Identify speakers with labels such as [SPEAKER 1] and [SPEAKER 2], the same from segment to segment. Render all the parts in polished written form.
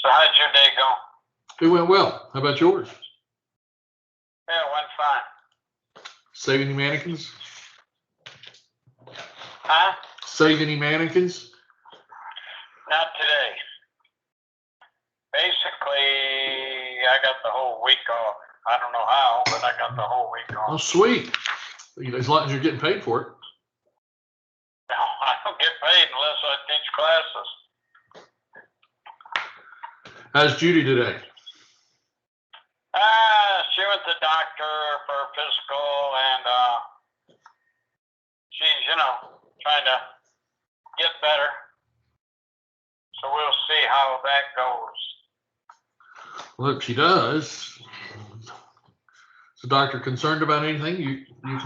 [SPEAKER 1] So how'd your day go?
[SPEAKER 2] It went well. How about yours?
[SPEAKER 1] Yeah, it went fine.
[SPEAKER 2] Save any mannequins?
[SPEAKER 1] Huh?
[SPEAKER 2] Save any mannequins?
[SPEAKER 1] Not today. Basically, I got the whole week off. I don't know how, but I got the whole week
[SPEAKER 2] Oh,
[SPEAKER 1] off.
[SPEAKER 2] sweet. As long as you're getting paid for it.
[SPEAKER 1] No, I don't get paid unless I teach classes.
[SPEAKER 2] How's Judy today?
[SPEAKER 1] She went to the doctor for a physical, and she's, trying to get better. So we'll see how that goes.
[SPEAKER 2] Well, if she does, is the doctor concerned about anything? You can.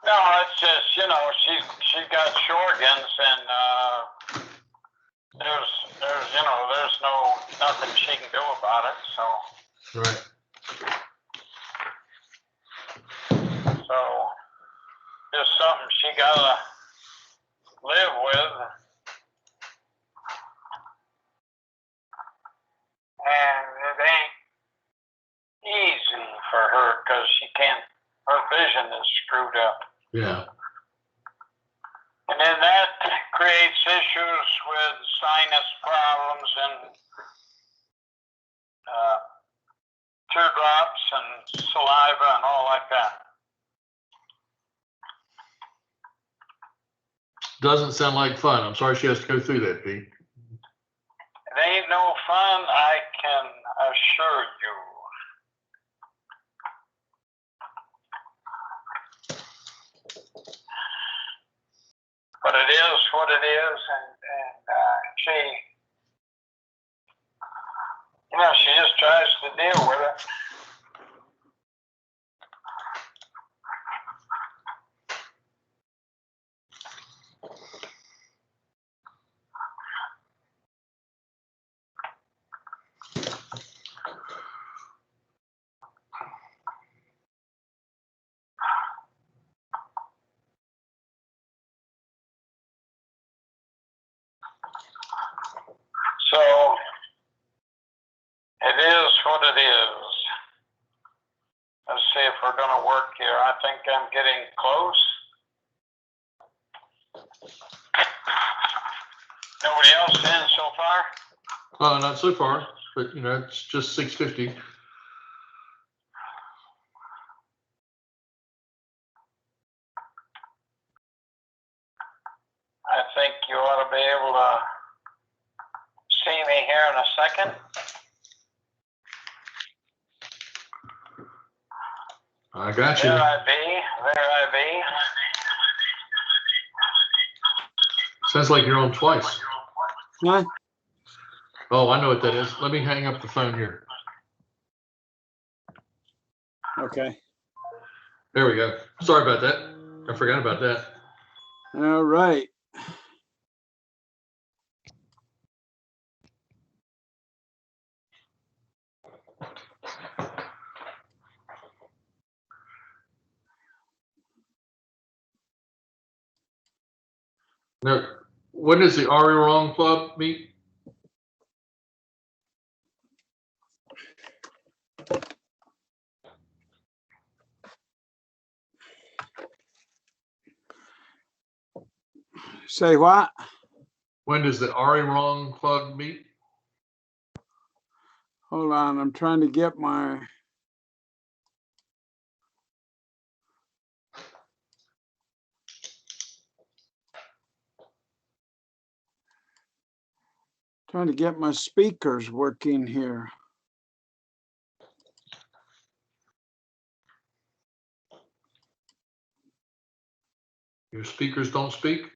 [SPEAKER 1] No, it's just, she's got Sjorgen's, and there's nothing she can do about it. So.
[SPEAKER 2] Right.
[SPEAKER 1] So just something she gotta live with. And it ain't easy for her because her vision is screwed up.
[SPEAKER 2] Yeah.
[SPEAKER 1] And then that creates issues with sinus problems and teardrops and saliva and all like that.
[SPEAKER 2] Doesn't sound like fun. I'm sorry she has to go through that, Pete.
[SPEAKER 1] It ain't no fun, I can assure you. But it is what it is, and she just tries to deal with it. So it is what it is. Let's see if we're going to work here. I think I'm getting close. Nobody else in so far?
[SPEAKER 2] Not so far, but it's just 6:50.
[SPEAKER 1] I think you ought to be able to see me here in a second.
[SPEAKER 2] I got you.
[SPEAKER 1] There I be.
[SPEAKER 2] Sounds like you're on twice.
[SPEAKER 3] What?
[SPEAKER 2] Oh, I know what that is. Let me hang up the phone here.
[SPEAKER 3] Okay.
[SPEAKER 2] There we go. Sorry about that. I forgot about that.
[SPEAKER 3] All right.
[SPEAKER 2] Now, when does the Ari Wrong Club meet?
[SPEAKER 3] Say what?
[SPEAKER 2] When does the Ari Wrong Club meet?
[SPEAKER 3] Hold on. I'm trying to get my. Trying to get my speakers working here.
[SPEAKER 2] Your speakers don't speak?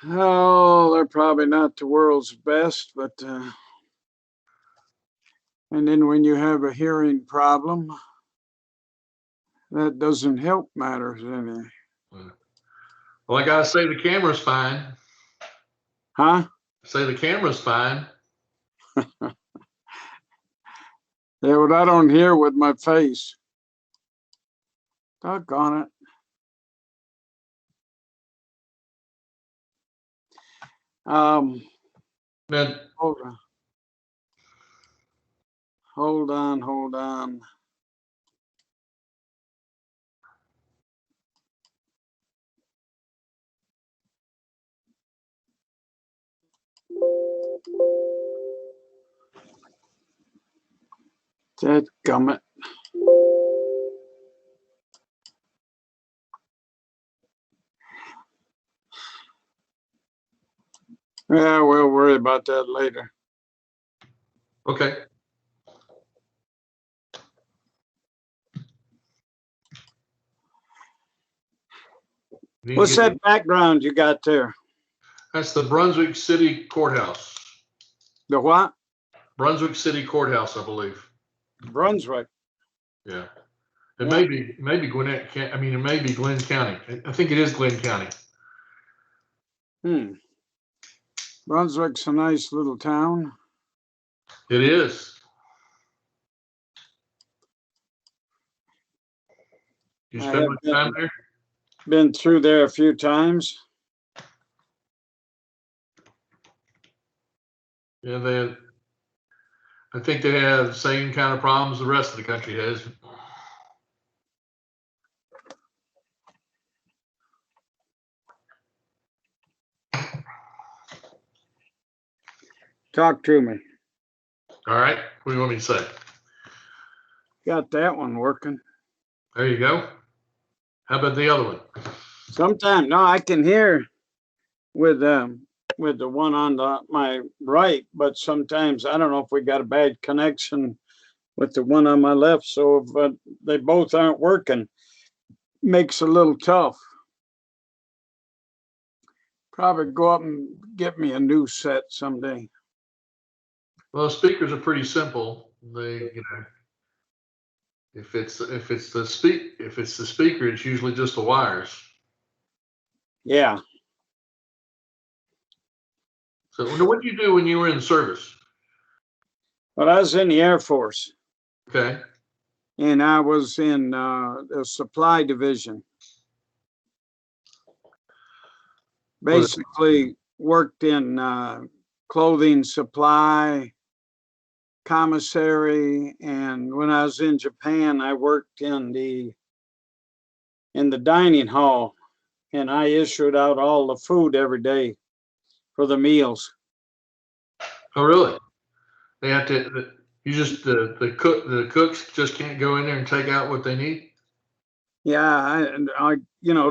[SPEAKER 3] Oh, they're probably not the world's best, but and then when you have a hearing problem, that doesn't help matters any.
[SPEAKER 2] Well, I gotta say the camera's fine.
[SPEAKER 3] Huh?
[SPEAKER 2] Say the camera's fine.
[SPEAKER 3] Yeah, but I don't hear with my face. Doggone it.
[SPEAKER 2] Now,
[SPEAKER 3] Hold on. Hold on. Dadgummit. Yeah, we'll worry about that later.
[SPEAKER 2] okay. Need to
[SPEAKER 3] What's
[SPEAKER 2] get-
[SPEAKER 3] that background you got there?
[SPEAKER 2] That's the Brunswick City Courthouse.
[SPEAKER 3] The what?
[SPEAKER 2] Brunswick City Courthouse, I believe.
[SPEAKER 3] Brunswick.
[SPEAKER 2] Yeah. It may be Gwinnett. I mean, it may be Glenn County. I think it is Glenn County.
[SPEAKER 3] Brunswick's a nice little town.
[SPEAKER 2] It is. You
[SPEAKER 3] I
[SPEAKER 2] spend
[SPEAKER 3] have
[SPEAKER 2] much time there?
[SPEAKER 3] Been through there a few times.
[SPEAKER 2] Yeah, I think they have the same kind of problems the rest of the country has.
[SPEAKER 3] Talk to me.
[SPEAKER 2] All right. What do you want me to say?
[SPEAKER 3] Got that one working.
[SPEAKER 2] There you go. How about the other one?
[SPEAKER 3] Sometimes, no, I can hear with the one on my right, but sometimes I don't know if we got a bad connection with the one on my left. So if they both aren't working, makes it a little tough. Probably go up and get me a new set someday.
[SPEAKER 2] Well, speakers are pretty simple. They, if it's the speaker, it's usually just the wires.
[SPEAKER 3] Yeah.
[SPEAKER 2] So what did you do when you were in service?
[SPEAKER 3] But I was in the Air Force.
[SPEAKER 2] Okay.
[SPEAKER 3] And I was in the supply division. Basically worked in clothing supply, commissary, and when I was in Japan, I worked in the dining hall, and I issued out all the food every day for the meals.
[SPEAKER 2] Oh, really? They have to. You just the cooks just can't go in there and take out what they need.
[SPEAKER 3] Yeah, I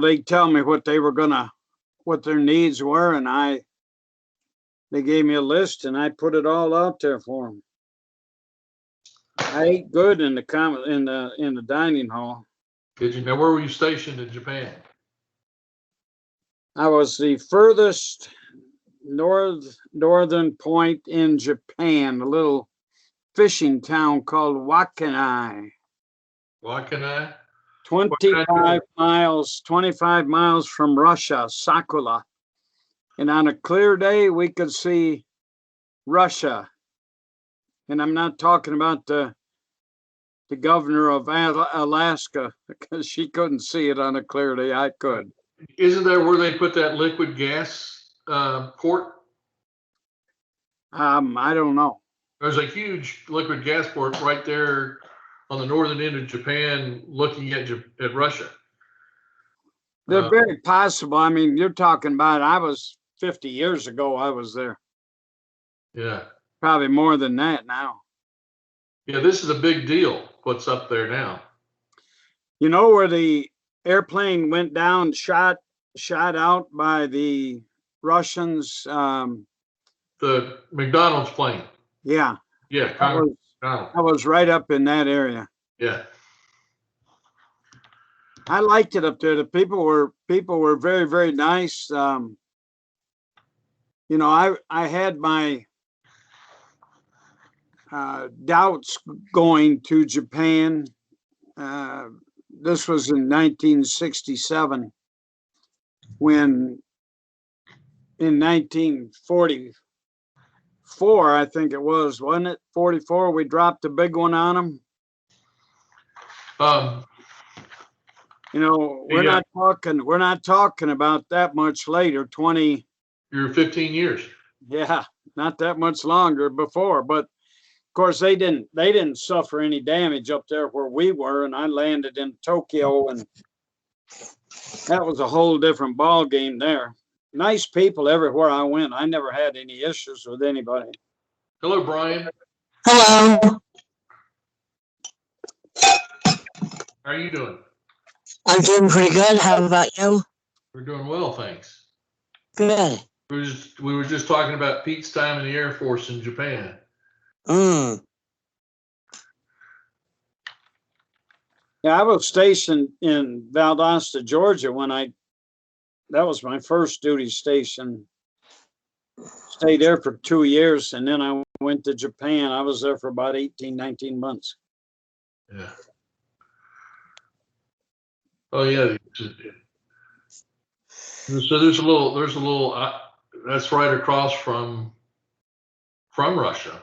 [SPEAKER 3] they tell me what their needs were, and they gave me a list, and I put it all out there for them. I ate good in the dining hall.
[SPEAKER 2] Did you? Now, where were you stationed in Japan?
[SPEAKER 3] I was the furthest northern point in Japan, a little fishing town called Wakkanai.
[SPEAKER 2] Wakkanai?
[SPEAKER 3] 25 miles from Russia, Sakura. And on a clear day, we could see Russia. And I'm not talking about the governor of Alaska, because she couldn't see it on a clear day. I could.
[SPEAKER 2] Isn't that where they put that liquid gas port?
[SPEAKER 3] I don't know.
[SPEAKER 2] There's a huge liquid gas port right there on the northern end of Japan, looking at Russia.
[SPEAKER 3] They're very possible. I mean, you're talking about, I was 50 years ago, I was there.
[SPEAKER 2] Yeah.
[SPEAKER 3] Probably more than that now.
[SPEAKER 2] Yeah, this is a big deal, what's up there now.
[SPEAKER 3] You know where the airplane went down, shot out by the Russians?
[SPEAKER 2] The McDonald's plane.
[SPEAKER 3] Yeah.
[SPEAKER 2] Yeah,
[SPEAKER 3] I was right up in that area.
[SPEAKER 2] Yeah.
[SPEAKER 3] I liked it up there. The people were very, very nice. I had my doubts going to Japan. This was in 1967, when in 1944, I think it was, wasn't it? 44, we dropped a big one on them. We're not talking about that much later, 20
[SPEAKER 2] You're 15 years.
[SPEAKER 3] Yeah, not that much longer before, but of course they didn't suffer any damage up there where we were, and I landed in Tokyo, and that was a whole different ball game there. Nice people everywhere I went. I never had any issues with anybody.
[SPEAKER 2] Hello, Brian.
[SPEAKER 4] Hello,
[SPEAKER 2] How are you doing?
[SPEAKER 4] I'm doing pretty good. How about you?
[SPEAKER 2] We're doing well, thanks.
[SPEAKER 4] Good.
[SPEAKER 2] We were just talking about Pete's time in the Air Force in Japan.
[SPEAKER 4] Mm.
[SPEAKER 3] Yeah, I was stationed in Valdosta, Georgia that was my first duty station. Stayed there for 2 years, and then I went to Japan. I was there for about 18, 19 months.
[SPEAKER 2] Yeah. Oh yeah. So there's a little. That's right across from Russia.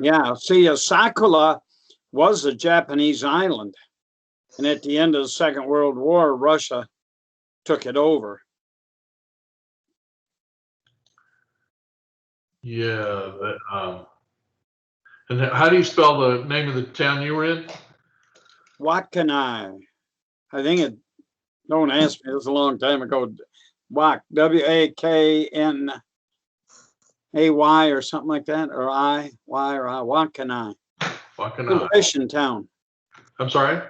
[SPEAKER 3] Yeah, see, Sakula was a Japanese island, and at the end of the Second World War, Russia took it over.
[SPEAKER 2] Yeah. And how do you spell the name of the town you were in?
[SPEAKER 3] Wakkanai. I think it, don't ask me, it was a long time ago. Wak, Waknay or something like that, or Y or I, Wakkanai.
[SPEAKER 2] Wakkanai.
[SPEAKER 3] Fishing town.
[SPEAKER 2] I'm sorry?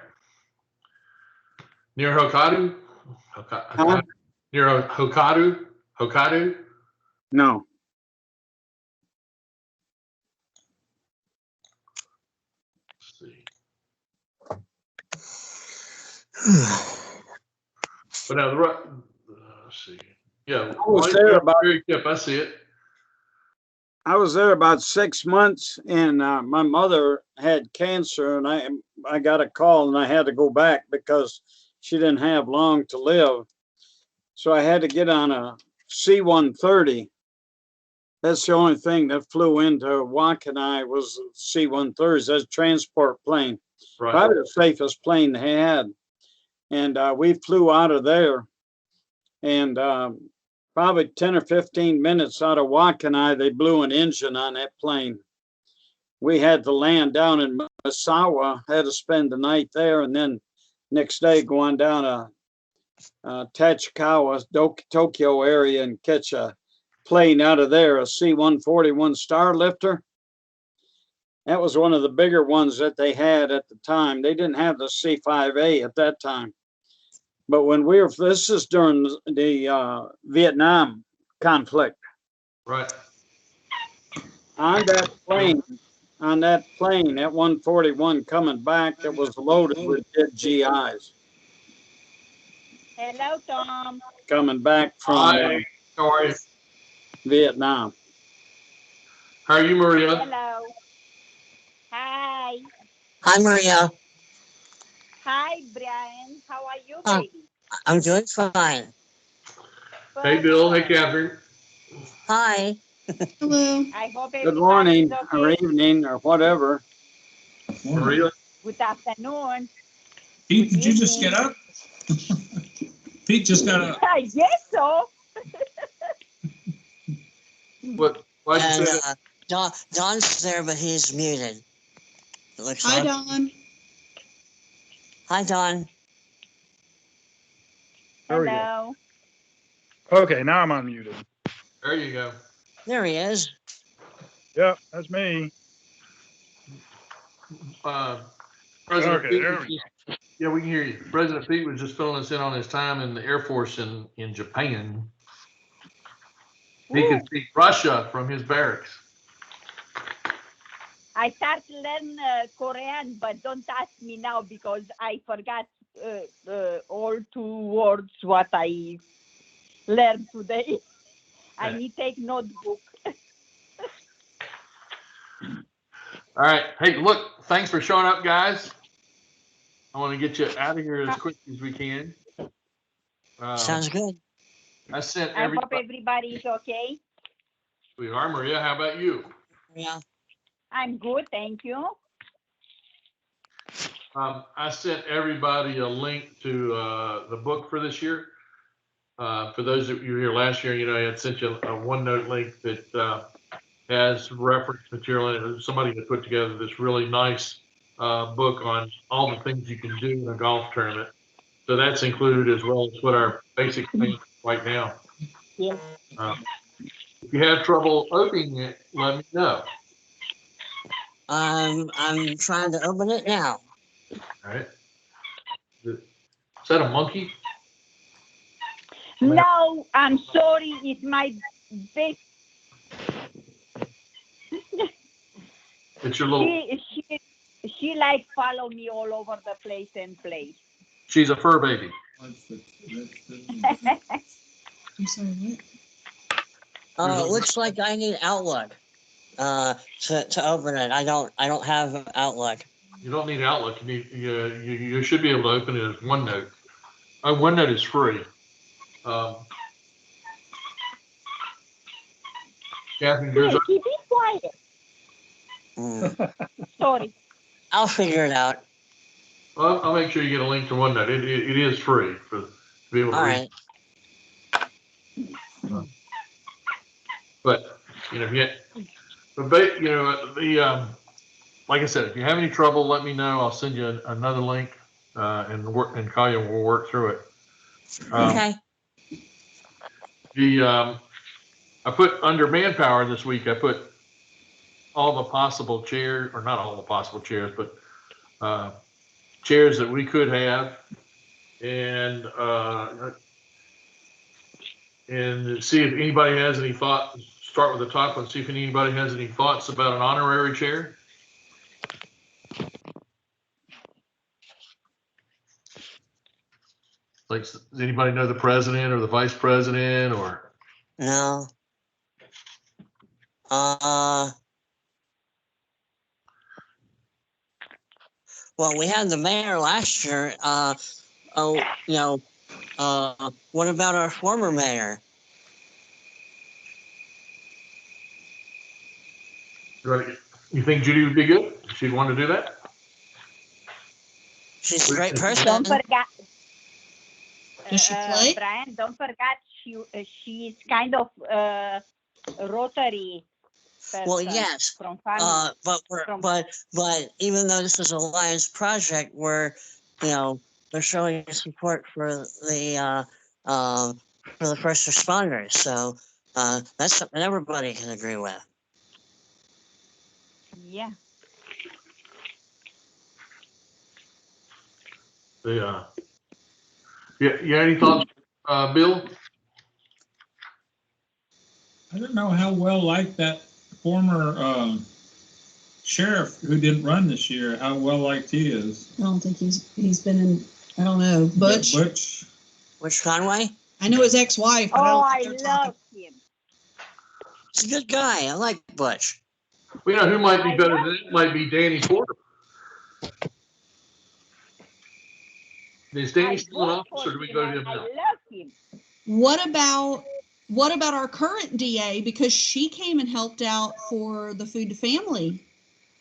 [SPEAKER 2] Near Hokkaido?
[SPEAKER 3] Huh?
[SPEAKER 2] Near Hokkaido? Hokkaido?
[SPEAKER 3] No.
[SPEAKER 2] But now let's see. Yeah,
[SPEAKER 3] I was there about
[SPEAKER 2] I see it.
[SPEAKER 3] I was there about 6 months, and my mother had cancer, and I got a call, and I had to go back because she didn't have long to live. So I had to get on a C-130. That's the only thing that flew into Wakkanai was C-130s. That's a transport plane.
[SPEAKER 2] Right.
[SPEAKER 3] Probably the safest plane they had. And we flew out of there, and probably 10 or 15 minutes out of Wakkanai, they blew an engine on that plane. We had to land down in Misawa, had to spend the night there, and then next day go on down to Tachikawa, Tokyo area, and catch a plane out of there, a C-141 Starlifter. That was one of the bigger ones that they had at the time. They didn't have the C-5A at that time. But when this is during the Vietnam conflict.
[SPEAKER 2] Right.
[SPEAKER 3] On that plane, that 141 coming back, it was loaded with dead GIs.
[SPEAKER 5] Hello, Tom.
[SPEAKER 3] Coming back from
[SPEAKER 2] Hi. How are you?
[SPEAKER 3] Vietnam.
[SPEAKER 2] How are you, Maria?
[SPEAKER 5] Hello. Hi.
[SPEAKER 4] Hi, Maria.
[SPEAKER 5] Hi, Brian. How are you,
[SPEAKER 4] Oh.
[SPEAKER 5] baby?
[SPEAKER 4] I'm doing fine.
[SPEAKER 2] Hey, Bill. Hey, Catherine.
[SPEAKER 4] Hi.
[SPEAKER 6] Hello.
[SPEAKER 5] I hope
[SPEAKER 3] Good morning
[SPEAKER 5] okay.
[SPEAKER 3] or evening or whatever.
[SPEAKER 2] Maria?
[SPEAKER 5] Good afternoon.
[SPEAKER 7] Pete,
[SPEAKER 5] Good
[SPEAKER 7] did you just
[SPEAKER 5] evening.
[SPEAKER 7] get up? Pete just got up.
[SPEAKER 5] I guess so.
[SPEAKER 2] Why'd you
[SPEAKER 4] And
[SPEAKER 2] say that?
[SPEAKER 4] Don's there, but he's muted. It looks
[SPEAKER 6] Hi,
[SPEAKER 4] like.
[SPEAKER 6] Don.
[SPEAKER 4] Hi, Don.
[SPEAKER 8] There we go.
[SPEAKER 5] Hello.
[SPEAKER 8] Okay, now I'm unmuted.
[SPEAKER 2] There you go.
[SPEAKER 4] There he is.
[SPEAKER 8] Yep, that's me.
[SPEAKER 2] President
[SPEAKER 8] Okay,
[SPEAKER 2] Pete
[SPEAKER 8] there
[SPEAKER 2] was
[SPEAKER 8] we
[SPEAKER 2] just, yeah, we can hear you. President Pete was just filling us in on his time in the Air Force in Japan. He could see Russia from his barracks.
[SPEAKER 5] I start to learn Korean, but don't ask me now because I forgot all 2 words what I learned today. I need to take notebook.
[SPEAKER 2] All right. Hey, look, thanks for showing up, guys. I want to get you out of here as quick as we can.
[SPEAKER 4] Sounds good.
[SPEAKER 2] I sent
[SPEAKER 5] I hope everybody is okay.
[SPEAKER 2] We are, Maria. How about you?
[SPEAKER 4] Yeah.
[SPEAKER 5] I'm good, thank you.
[SPEAKER 2] I sent everybody a link to the book for this year. For those of you here last year, I had sent you a OneNote link that has reference material in it. Somebody had put together this really nice book on all the things you can do in a golf tournament. So that's included, as well as what our basic thing right now.
[SPEAKER 5] Yes.
[SPEAKER 2] If you have trouble opening it, let me know.
[SPEAKER 4] I'm trying to open it now.
[SPEAKER 2] All right. Is that a monkey?
[SPEAKER 5] No, I'm sorry. It's my baby.
[SPEAKER 2] It's your little.
[SPEAKER 5] She like follow me all over the place and play.
[SPEAKER 2] She's a fur baby.
[SPEAKER 6] I'm sorry, what?
[SPEAKER 4] It looks like I need Outlook to open it. I don't have Outlook.
[SPEAKER 2] You don't need Outlook. You should be able to open it as OneNote. OneNote is free. Kathryn,
[SPEAKER 5] Here, keep it quiet. Sorry.
[SPEAKER 4] I'll figure it out.
[SPEAKER 2] Well, I'll make sure you get a link to OneNote. It is free to be able to
[SPEAKER 4] All
[SPEAKER 2] read.
[SPEAKER 4] right.
[SPEAKER 2] But like I said, if you have any trouble, let me know. I'll send you another link, and call you, and we'll work through it.
[SPEAKER 4] Okay.
[SPEAKER 2] I put under manpower this week. I put all the possible chairs, or not all the possible chairs, but chairs that we could have, and see if anybody has any thoughts. Start with the top one. See if anybody has any thoughts about an honorary chair. Like, does anybody know the president or the vice president or?
[SPEAKER 4] No. Well, we had the mayor last year. What about our former mayor?
[SPEAKER 2] You think Judy would be good? She'd want to do that?
[SPEAKER 4] She's a great person.
[SPEAKER 5] Don't forget.
[SPEAKER 6] Does she play?
[SPEAKER 5] Brian, don't forget she's kind of Rotary person.
[SPEAKER 4] Well, yes.
[SPEAKER 5] From family.
[SPEAKER 4] But even though this is a Lions project, we're showing support for the first responders. So that's something everybody can agree with.
[SPEAKER 5] Yeah.
[SPEAKER 2] Yeah. Any thoughts, Bill?
[SPEAKER 7] I don't know how well liked that former sheriff who didn't run this year, how well liked he is.
[SPEAKER 6] I don't think he's been in, I don't know, Butch.
[SPEAKER 4] Which Conway?
[SPEAKER 6] I know his ex-wife, but
[SPEAKER 5] I love him.
[SPEAKER 4] He's a good guy. I like Butch.
[SPEAKER 2] Well, who might be better than it? Might be Danny Porter. Is Danny still in office, or do we go to him now?
[SPEAKER 5] I love him.
[SPEAKER 6] What about our current DA? Because she came and helped out for the Food to Family.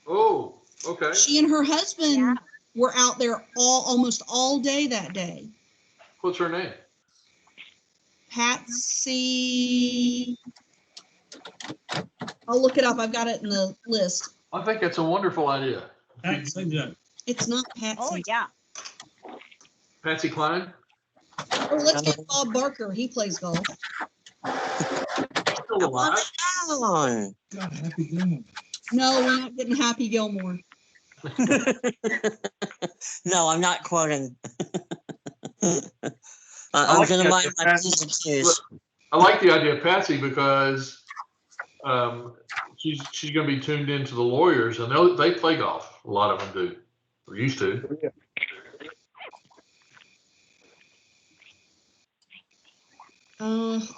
[SPEAKER 2] Oh, okay.
[SPEAKER 6] She and her husband were out there almost all day that day.
[SPEAKER 2] What's her name?
[SPEAKER 6] Patsy. I'll look it up. I've got it in the list.
[SPEAKER 2] I think that's a wonderful idea.
[SPEAKER 6] It's not Patsy.
[SPEAKER 5] Oh, yeah.
[SPEAKER 2] Patsy Cline?
[SPEAKER 6] Oh, let's get Bob Barker. He plays golf.
[SPEAKER 2] Still alive?
[SPEAKER 7] God, Happy Gilmore.
[SPEAKER 6] No, we're not getting Happy Gilmore.
[SPEAKER 4] No, I'm not quoting. I'm going to mind my P's and Q's.
[SPEAKER 2] I like the idea of Patsy because she's going to be tuned into the lawyers, and they play golf. A lot of them do, or used to.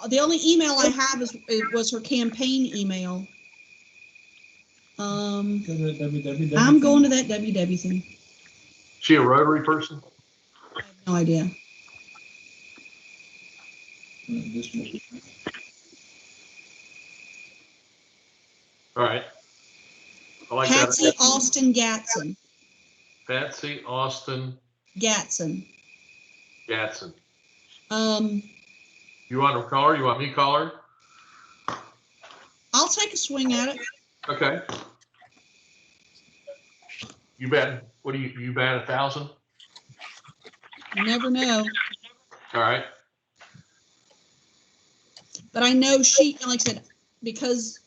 [SPEAKER 6] The only email I have was her campaign email. I'm going to that WW thing.
[SPEAKER 2] She a Rotary person?
[SPEAKER 6] I have no idea.
[SPEAKER 2] All right. I like
[SPEAKER 6] Patsy
[SPEAKER 2] that.
[SPEAKER 6] Austin Gatson.
[SPEAKER 2] Patsy Austin
[SPEAKER 6] Gatson.
[SPEAKER 2] Gatson. You want to call her? You want me to call her?
[SPEAKER 6] I'll take a swing at it.
[SPEAKER 2] Okay. You bet. What do you bet 1,000?
[SPEAKER 6] You never know.
[SPEAKER 2] All right.
[SPEAKER 6] But I know she, like I said, because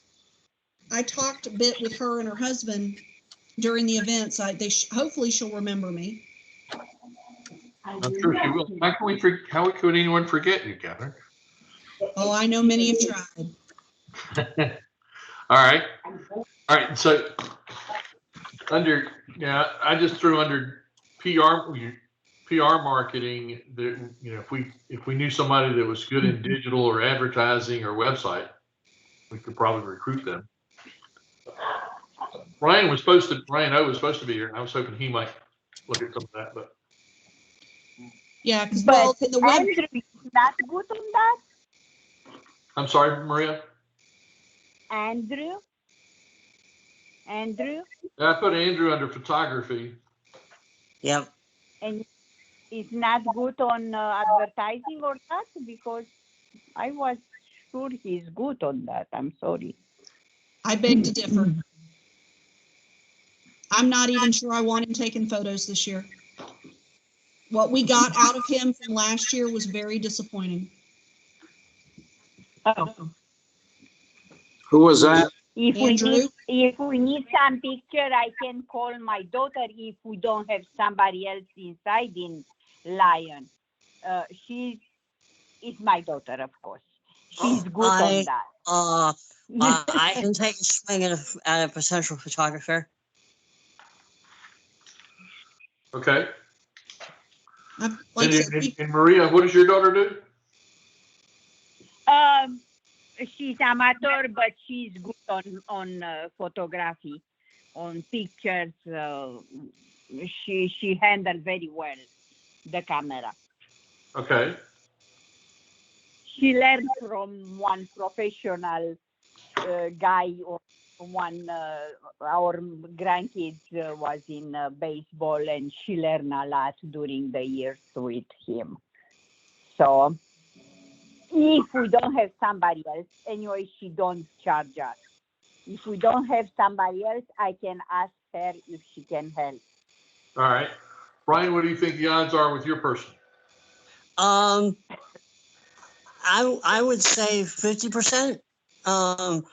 [SPEAKER 6] I talked a bit with her and her husband during the events. Hopefully she'll remember me.
[SPEAKER 2] I'm sure she will. How could anyone forget you, Kathryn?
[SPEAKER 6] Oh, I know many have tried.
[SPEAKER 2] All right. All right. So I just threw under PR marketing that, if we knew somebody that was good in digital or advertising or website, we could probably recruit them. Ryan O was supposed to be here. I was hoping he might look at some of that, but
[SPEAKER 6] Yeah, because
[SPEAKER 5] Andrew is not good on that.
[SPEAKER 2] I'm sorry, Maria.
[SPEAKER 5] Andrew.
[SPEAKER 2] I put Andrew under photography.
[SPEAKER 4] Yep.
[SPEAKER 5] And is not good on advertising or that, because I was sure he's good on that. I'm sorry.
[SPEAKER 6] I beg to differ. I'm not even sure I want him taking photos this year. What we got out of him from last year was very disappointing.
[SPEAKER 5] Oh.
[SPEAKER 3] Who was that?
[SPEAKER 5] If
[SPEAKER 6] Andrew?
[SPEAKER 5] we need some picture, I can call my daughter if we don't have somebody else inside in Lion. She is my daughter, of course. She's good on that.
[SPEAKER 4] I can take a swing at a potential photographer.
[SPEAKER 2] Okay.
[SPEAKER 6] And
[SPEAKER 2] Maria, what does your daughter do?
[SPEAKER 5] She's amateur, but she's good on photography, on pictures. She handled very well the camera.
[SPEAKER 2] Okay.
[SPEAKER 5] She learned from one professional guy, or one our grandkids was in baseball, and she learned a lot during the years with him. So if we don't have somebody else, anyway, she don't charge us. If we don't have somebody else, I can ask her if she can help.
[SPEAKER 2] All right. Brian, what do you think the odds are with your person?
[SPEAKER 4] I would say 50%. I'm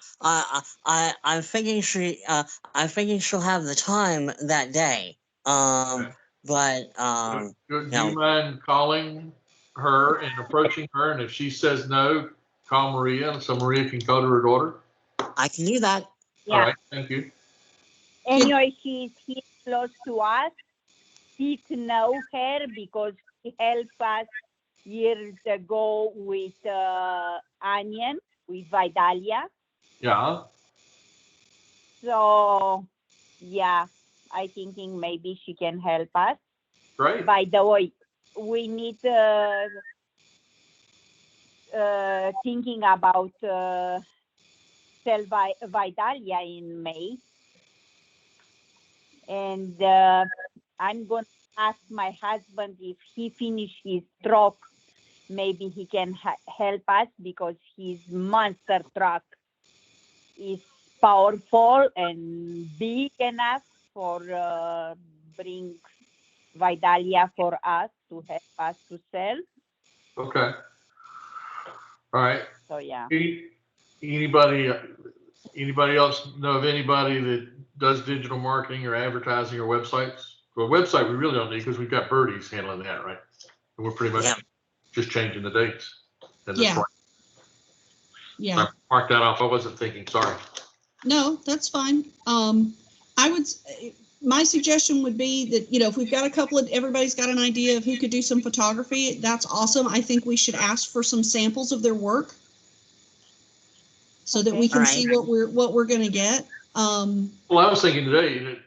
[SPEAKER 4] thinking she'll have the time that day.
[SPEAKER 2] Okay.
[SPEAKER 4] But
[SPEAKER 2] do you mind calling her and approaching her, and if she says no, call Maria, so Maria can go to her daughter?
[SPEAKER 4] I can do that.
[SPEAKER 5] Yeah.
[SPEAKER 2] All right, thank you.
[SPEAKER 5] Anyway, she's close to us. She know her because she helped us years ago with Onion, with Vidalia.
[SPEAKER 2] Yeah.
[SPEAKER 5] So, yeah, I thinking maybe she can help us.
[SPEAKER 2] Great.
[SPEAKER 5] By the way, we need thinking about sell Vidalia in May. And I'm going to ask my husband if he finished his truck, maybe he can help us, because his monster truck is powerful and big enough for bring Vidalia for us to help us to sell.
[SPEAKER 2] Okay. All right.
[SPEAKER 5] So yeah.
[SPEAKER 2] Anybody else know of anybody that does digital marketing or advertising or websites? Well, website we really don't need because we've got birdies handling that, right? And we're pretty much just changing the dates. And
[SPEAKER 6] yeah. Yeah.
[SPEAKER 2] I marked that off. I wasn't thinking. Sorry.
[SPEAKER 6] No, that's fine. My suggestion would be that, if we've got everybody's got an idea of who could do some photography, that's awesome. I think we should ask for some samples of their work so that we can see what we're going to get.
[SPEAKER 2] Well, I was thinking today that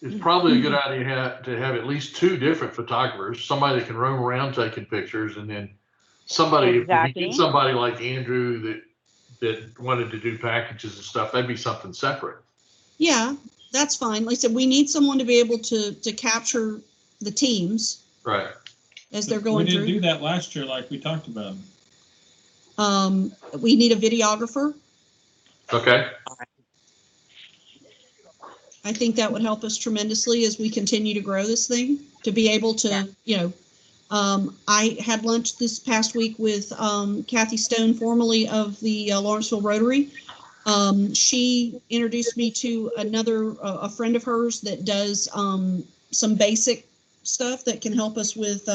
[SPEAKER 2] it's probably a good idea to have at least 2 different photographers, somebody that can roam around taking pictures, and then somebody, if we get somebody like Andrew that wanted to do packages and stuff, that'd be something separate.
[SPEAKER 6] Yeah, that's fine. Like I said, we need someone to be able to capture the teams.
[SPEAKER 2] Right.
[SPEAKER 6] as they're
[SPEAKER 7] We
[SPEAKER 6] going
[SPEAKER 7] didn't
[SPEAKER 6] through.
[SPEAKER 7] do that last year like we talked about.
[SPEAKER 6] We need a videographer.
[SPEAKER 2] Okay.
[SPEAKER 6] I think that would help us tremendously as we continue to grow this thing, to be able to, I had lunch this past week with Kathy Stone, formerly of the Lawrenceville Rotary. She introduced me to a friend of hers that does some basic stuff that can help us with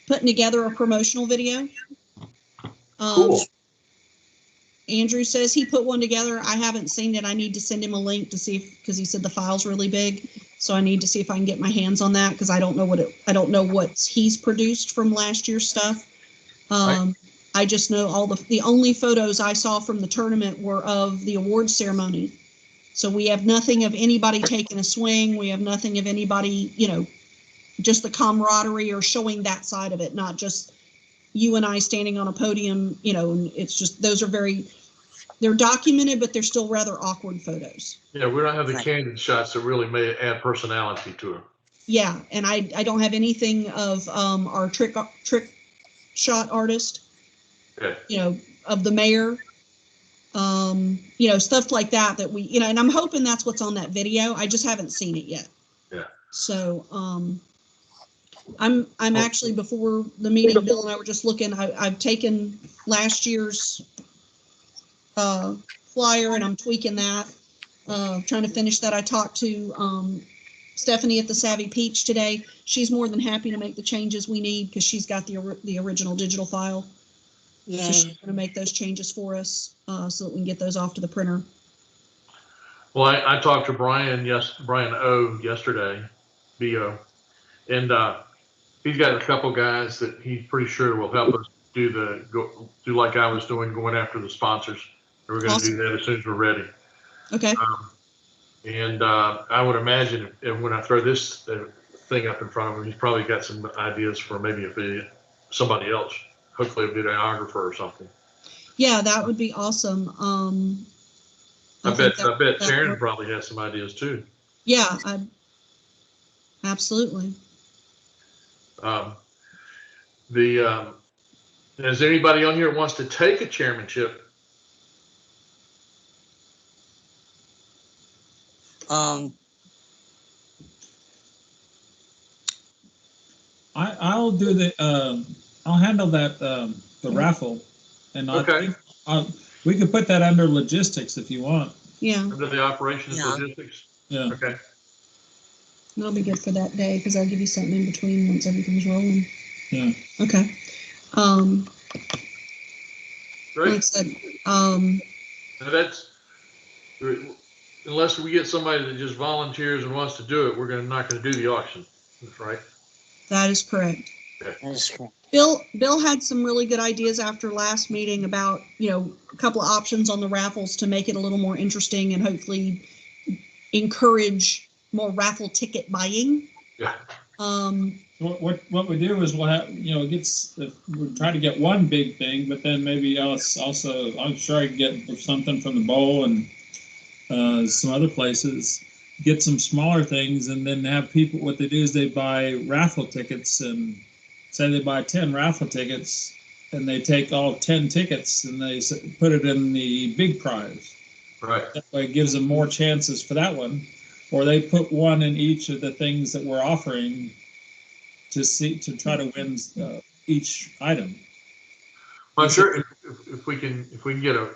[SPEAKER 6] putting together a promotional video.
[SPEAKER 2] Cool.
[SPEAKER 6] Andrew says he put one together. I haven't seen it. I need to send him a link to see because he said the file's really big. So I need to see if I can get my hands on that because I don't know what he's produced from last year's stuff.
[SPEAKER 2] Right.
[SPEAKER 6] I just know the only photos I saw from the tournament were of the awards ceremony. So we have nothing of anybody taking a swing. We have nothing of anybody, just the camaraderie or showing that side of it, not just you and I standing on a podium, and it's just, they're documented, but they're still rather awkward photos.
[SPEAKER 2] Yeah, we don't have the candid shots that really may add personality to them.
[SPEAKER 6] Yeah, and I don't have anything of our trick shot artist, of the mayor, stuff like that we, and I'm hoping that's what's on that video. I just haven't seen it yet.
[SPEAKER 2] Yeah.
[SPEAKER 6] So, I'm actually, before the meeting, Bill and I were just looking, I've taken last year's flyer and I'm tweaking that, trying to finish that. I talked to Stephanie at the Savvy Peach today. She's more than happy to make the changes we need because she's got the original digital file.
[SPEAKER 4] Yeah.
[SPEAKER 6] So she's going to make those changes for us so that we can get those off to the printer.
[SPEAKER 2] Well, I talked to Brian O yesterday, BO, and he's got a couple guys that he's pretty sure will help us do like I was doing, going after the sponsors. And we're going to do that as soon as we're ready.
[SPEAKER 6] Okay.
[SPEAKER 2] And I would imagine if when I throw this thing up in front of him, he's probably got some ideas for maybe somebody else, hopefully a videographer or something.
[SPEAKER 6] Yeah, that would be awesome.
[SPEAKER 2] I bet Sharon probably has some ideas too.
[SPEAKER 6] Yeah, absolutely.
[SPEAKER 2] Is there anybody on here who wants to take a chairmanship?
[SPEAKER 7] I'll do I'll handle that, the raffle. And we could put that under logistics if you want.
[SPEAKER 6] Yeah.
[SPEAKER 2] Under the operations logistics?
[SPEAKER 7] Yeah.
[SPEAKER 2] Okay.
[SPEAKER 6] That'll be good for that day because I'll give you something in between once everything's rolling.
[SPEAKER 7] Yeah.
[SPEAKER 6] Okay.
[SPEAKER 2] Great.
[SPEAKER 6] Like I said,
[SPEAKER 2] Now that's, unless we get somebody that just volunteers and wants to do it, we're not going to do the auction. That's right.
[SPEAKER 6] That is correct.
[SPEAKER 2] Okay.
[SPEAKER 4] That is correct.
[SPEAKER 6] Bill had some really good ideas after last meeting about, a couple of options on the raffles to make it a little more interesting and hopefully encourage more raffle ticket buying.
[SPEAKER 2] Yeah.
[SPEAKER 7] What we do is we'll have, we'll try to get one big thing, but then maybe also, I'm sure I can get something from the bowl and some other places, get some smaller things, and then have people, what they do is they buy raffle tickets, and say they buy 10 raffle tickets and they take all 10 tickets and they put it in the big prize.
[SPEAKER 2] Right.
[SPEAKER 7] That way it gives them more chances for that one. Or they put one in each of the things that we're offering to try to win each item.
[SPEAKER 2] Well, I'm sure if we can get a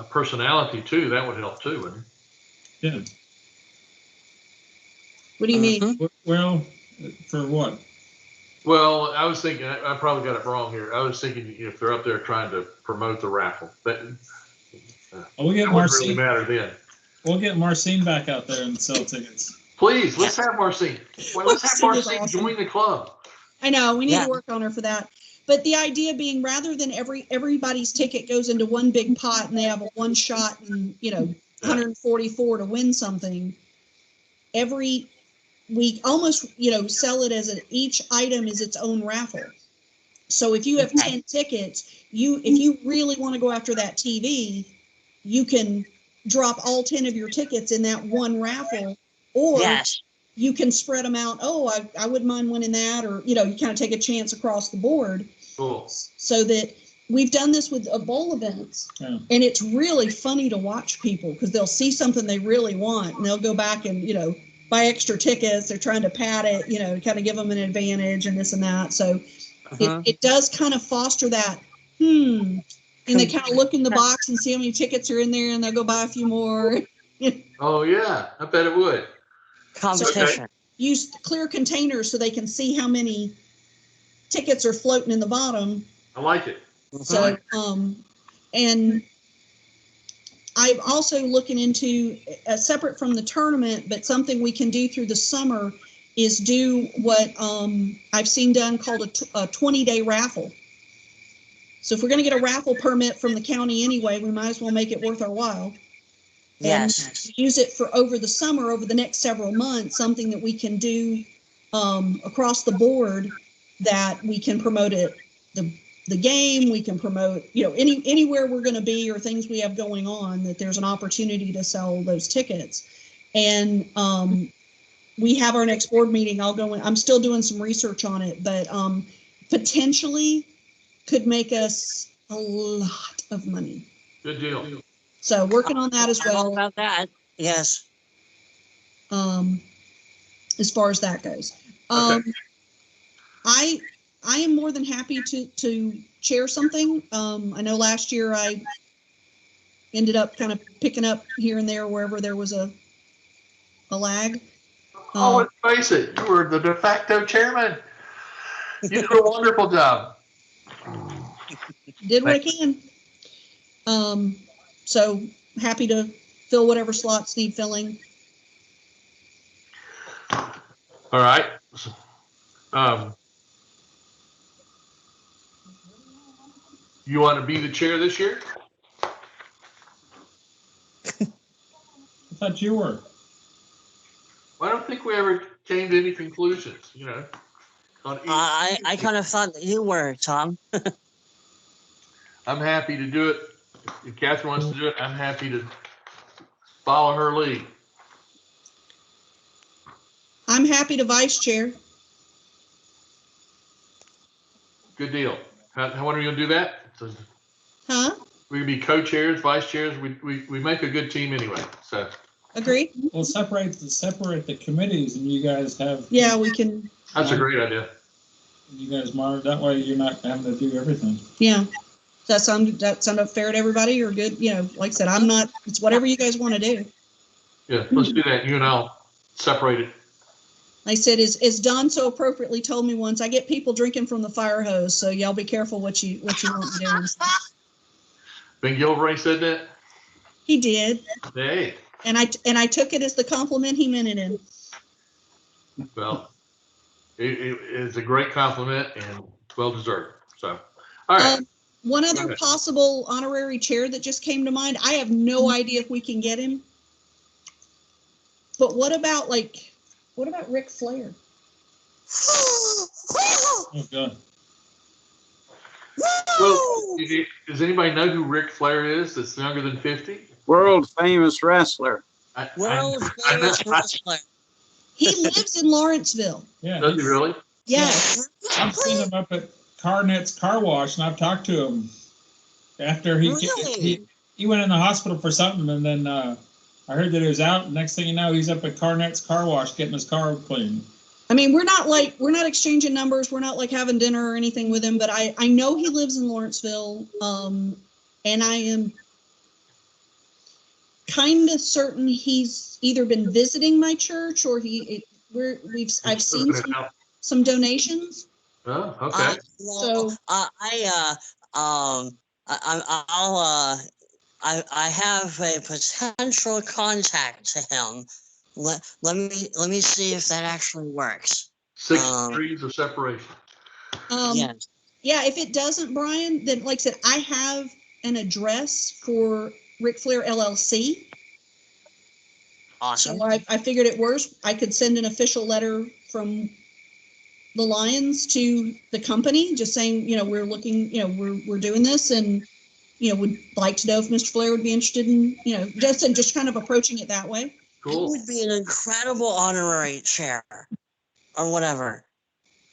[SPEAKER 2] personality too, that would help too, wouldn't it?
[SPEAKER 7] Yeah.
[SPEAKER 6] What do you mean?
[SPEAKER 7] Well, for what?
[SPEAKER 2] Well, I was thinking, I probably got it wrong here. I was thinking if they're up there trying to promote the raffle, but
[SPEAKER 7] we'll get
[SPEAKER 2] that wouldn't
[SPEAKER 7] Marcine.
[SPEAKER 2] really matter then.
[SPEAKER 7] We'll get Marcine back out there and sell tickets.
[SPEAKER 2] Please, let's have Marcine. Well, let's have Marcine join the club.
[SPEAKER 6] I know, we need to work on her for that. But the idea being, rather than everybody's ticket goes into one big pot and they have a one shot and 144 to win something, we almost sell it as each item is its own raffle. So if you have 10 tickets, if you really want to go after that TV, you can drop all 10 of your tickets in that one raffle, or you can spread them out. Oh, I wouldn't mind winning that, or, you know, you kind of take a chance across the board.
[SPEAKER 2] Cool.
[SPEAKER 6] So that we've done this with bowl events, and it's really funny to watch people because they'll see something they really want and they'll go back and, you know, buy extra tickets. They're trying to pad it, you know, kind of give them an advantage and this and that. So it does kind of foster that, and they kind of look in the box and see how many tickets are in there and they'll go buy a few more.
[SPEAKER 2] Oh, yeah. I bet it would.
[SPEAKER 4] Competition.
[SPEAKER 2] Okay.
[SPEAKER 6] Use clear containers so they can see how many tickets are floating in the bottom.
[SPEAKER 2] I like it.
[SPEAKER 6] So, and I'm also looking into, separate from the tournament, but something we can do through the summer is do what I've seen done called a 20-day raffle. So if we're going to get a raffle permit from the county anyway, we might as well make it worth our while.
[SPEAKER 4] Yes.
[SPEAKER 6] And use it for over the summer, over the next several months, something that we can do across the board, that we can promote it, the game, we can promote, you know, anywhere we're going to be or things we have going on, that there's an opportunity to sell those tickets. And we have our next board meeting. I'll go in, I'm still doing some research on it, but potentially could make us a lot of money.
[SPEAKER 2] Good deal.
[SPEAKER 6] So working on that as
[SPEAKER 4] All
[SPEAKER 6] well.
[SPEAKER 4] about that. Yes.
[SPEAKER 6] As far as that goes.
[SPEAKER 2] Okay.
[SPEAKER 6] I am more than happy to share something. I know last year I ended up kind of picking up here and there wherever there was a lag.
[SPEAKER 2] Oh, let's face it, you were the de facto chairman. You did a wonderful job.
[SPEAKER 6] Did what I can. So happy to fill whatever slots need filling.
[SPEAKER 2] All right. You want to be the chair this year?
[SPEAKER 7] I thought you were.
[SPEAKER 2] Well, I don't think we ever came to any conclusions, you know.
[SPEAKER 4] I kind of thought that you were, Tom.
[SPEAKER 2] I'm happy to do it. If Kathryn wants to do it, I'm happy to follow her lead.
[SPEAKER 6] I'm happy to vice chair.
[SPEAKER 2] Good deal. When are we going to do that?
[SPEAKER 6] Huh?
[SPEAKER 2] We can be co-chairs, vice chairs. We make a good team anyway. So
[SPEAKER 6] Agreed?
[SPEAKER 7] We'll separate the committees, and you guys have.
[SPEAKER 6] Yeah, we can.
[SPEAKER 2] that's a great idea.
[SPEAKER 7] You guys monitor that way. You're not having to do everything.
[SPEAKER 6] Yeah. Does that sound fair to everybody, or good? You know, like I said, I'm not, it's whatever you guys want to do.
[SPEAKER 2] Yeah, let's do that. You and I'll separate it.
[SPEAKER 6] I said, as Don so appropriately told me once, I get people drinking from the fire hose, so y'all be careful what you want to do.
[SPEAKER 2] Ben Gilroy said that?
[SPEAKER 6] He did.
[SPEAKER 2] Hey.
[SPEAKER 6] And I took it as the compliment he meant it in.
[SPEAKER 2] Well, it is a great compliment and well deserved. So, all right.
[SPEAKER 6] One other possible honorary chair that just came to mind. I have no idea if we can get him. But what about Ric Flair?
[SPEAKER 7] Oh, God.
[SPEAKER 2] Well, does anybody know who Ric Flair is that's younger than 50?
[SPEAKER 3] World famous wrestler.
[SPEAKER 4] World famous wrestler.
[SPEAKER 6] He lives in Lawrenceville.
[SPEAKER 7] Yeah.
[SPEAKER 2] Does he really?
[SPEAKER 6] Yes.
[SPEAKER 7] I've seen him up at Arnette's car wash, and I've talked to him after he went in the hospital for something, and then I heard that he was out. Next thing you know, he's up at Arnette's car wash getting his car cleaned.
[SPEAKER 6] I mean, we're not exchanging numbers. We're not like having dinner or anything with him, but I know he lives in Lawrenceville. And I am kind of certain he's either been visiting my church or I've seen some donations.
[SPEAKER 2] Oh, okay.
[SPEAKER 4] I have a potential contact to him. Let me see if that actually works.
[SPEAKER 2] 6 degrees of separation.
[SPEAKER 4] Yes.
[SPEAKER 6] Yeah, if it doesn't, Brian, then like I said, I have an address for Ric Flair LLC.
[SPEAKER 4] Awesome.
[SPEAKER 6] So I figured it works. I could send an official letter from the Lions to the company, just saying, we're looking, we're doing this, and would like to know if Mr. Flair would be interested in, just kind of approaching it that way.
[SPEAKER 2] Cool.
[SPEAKER 4] would be an incredible honorary chair or whatever.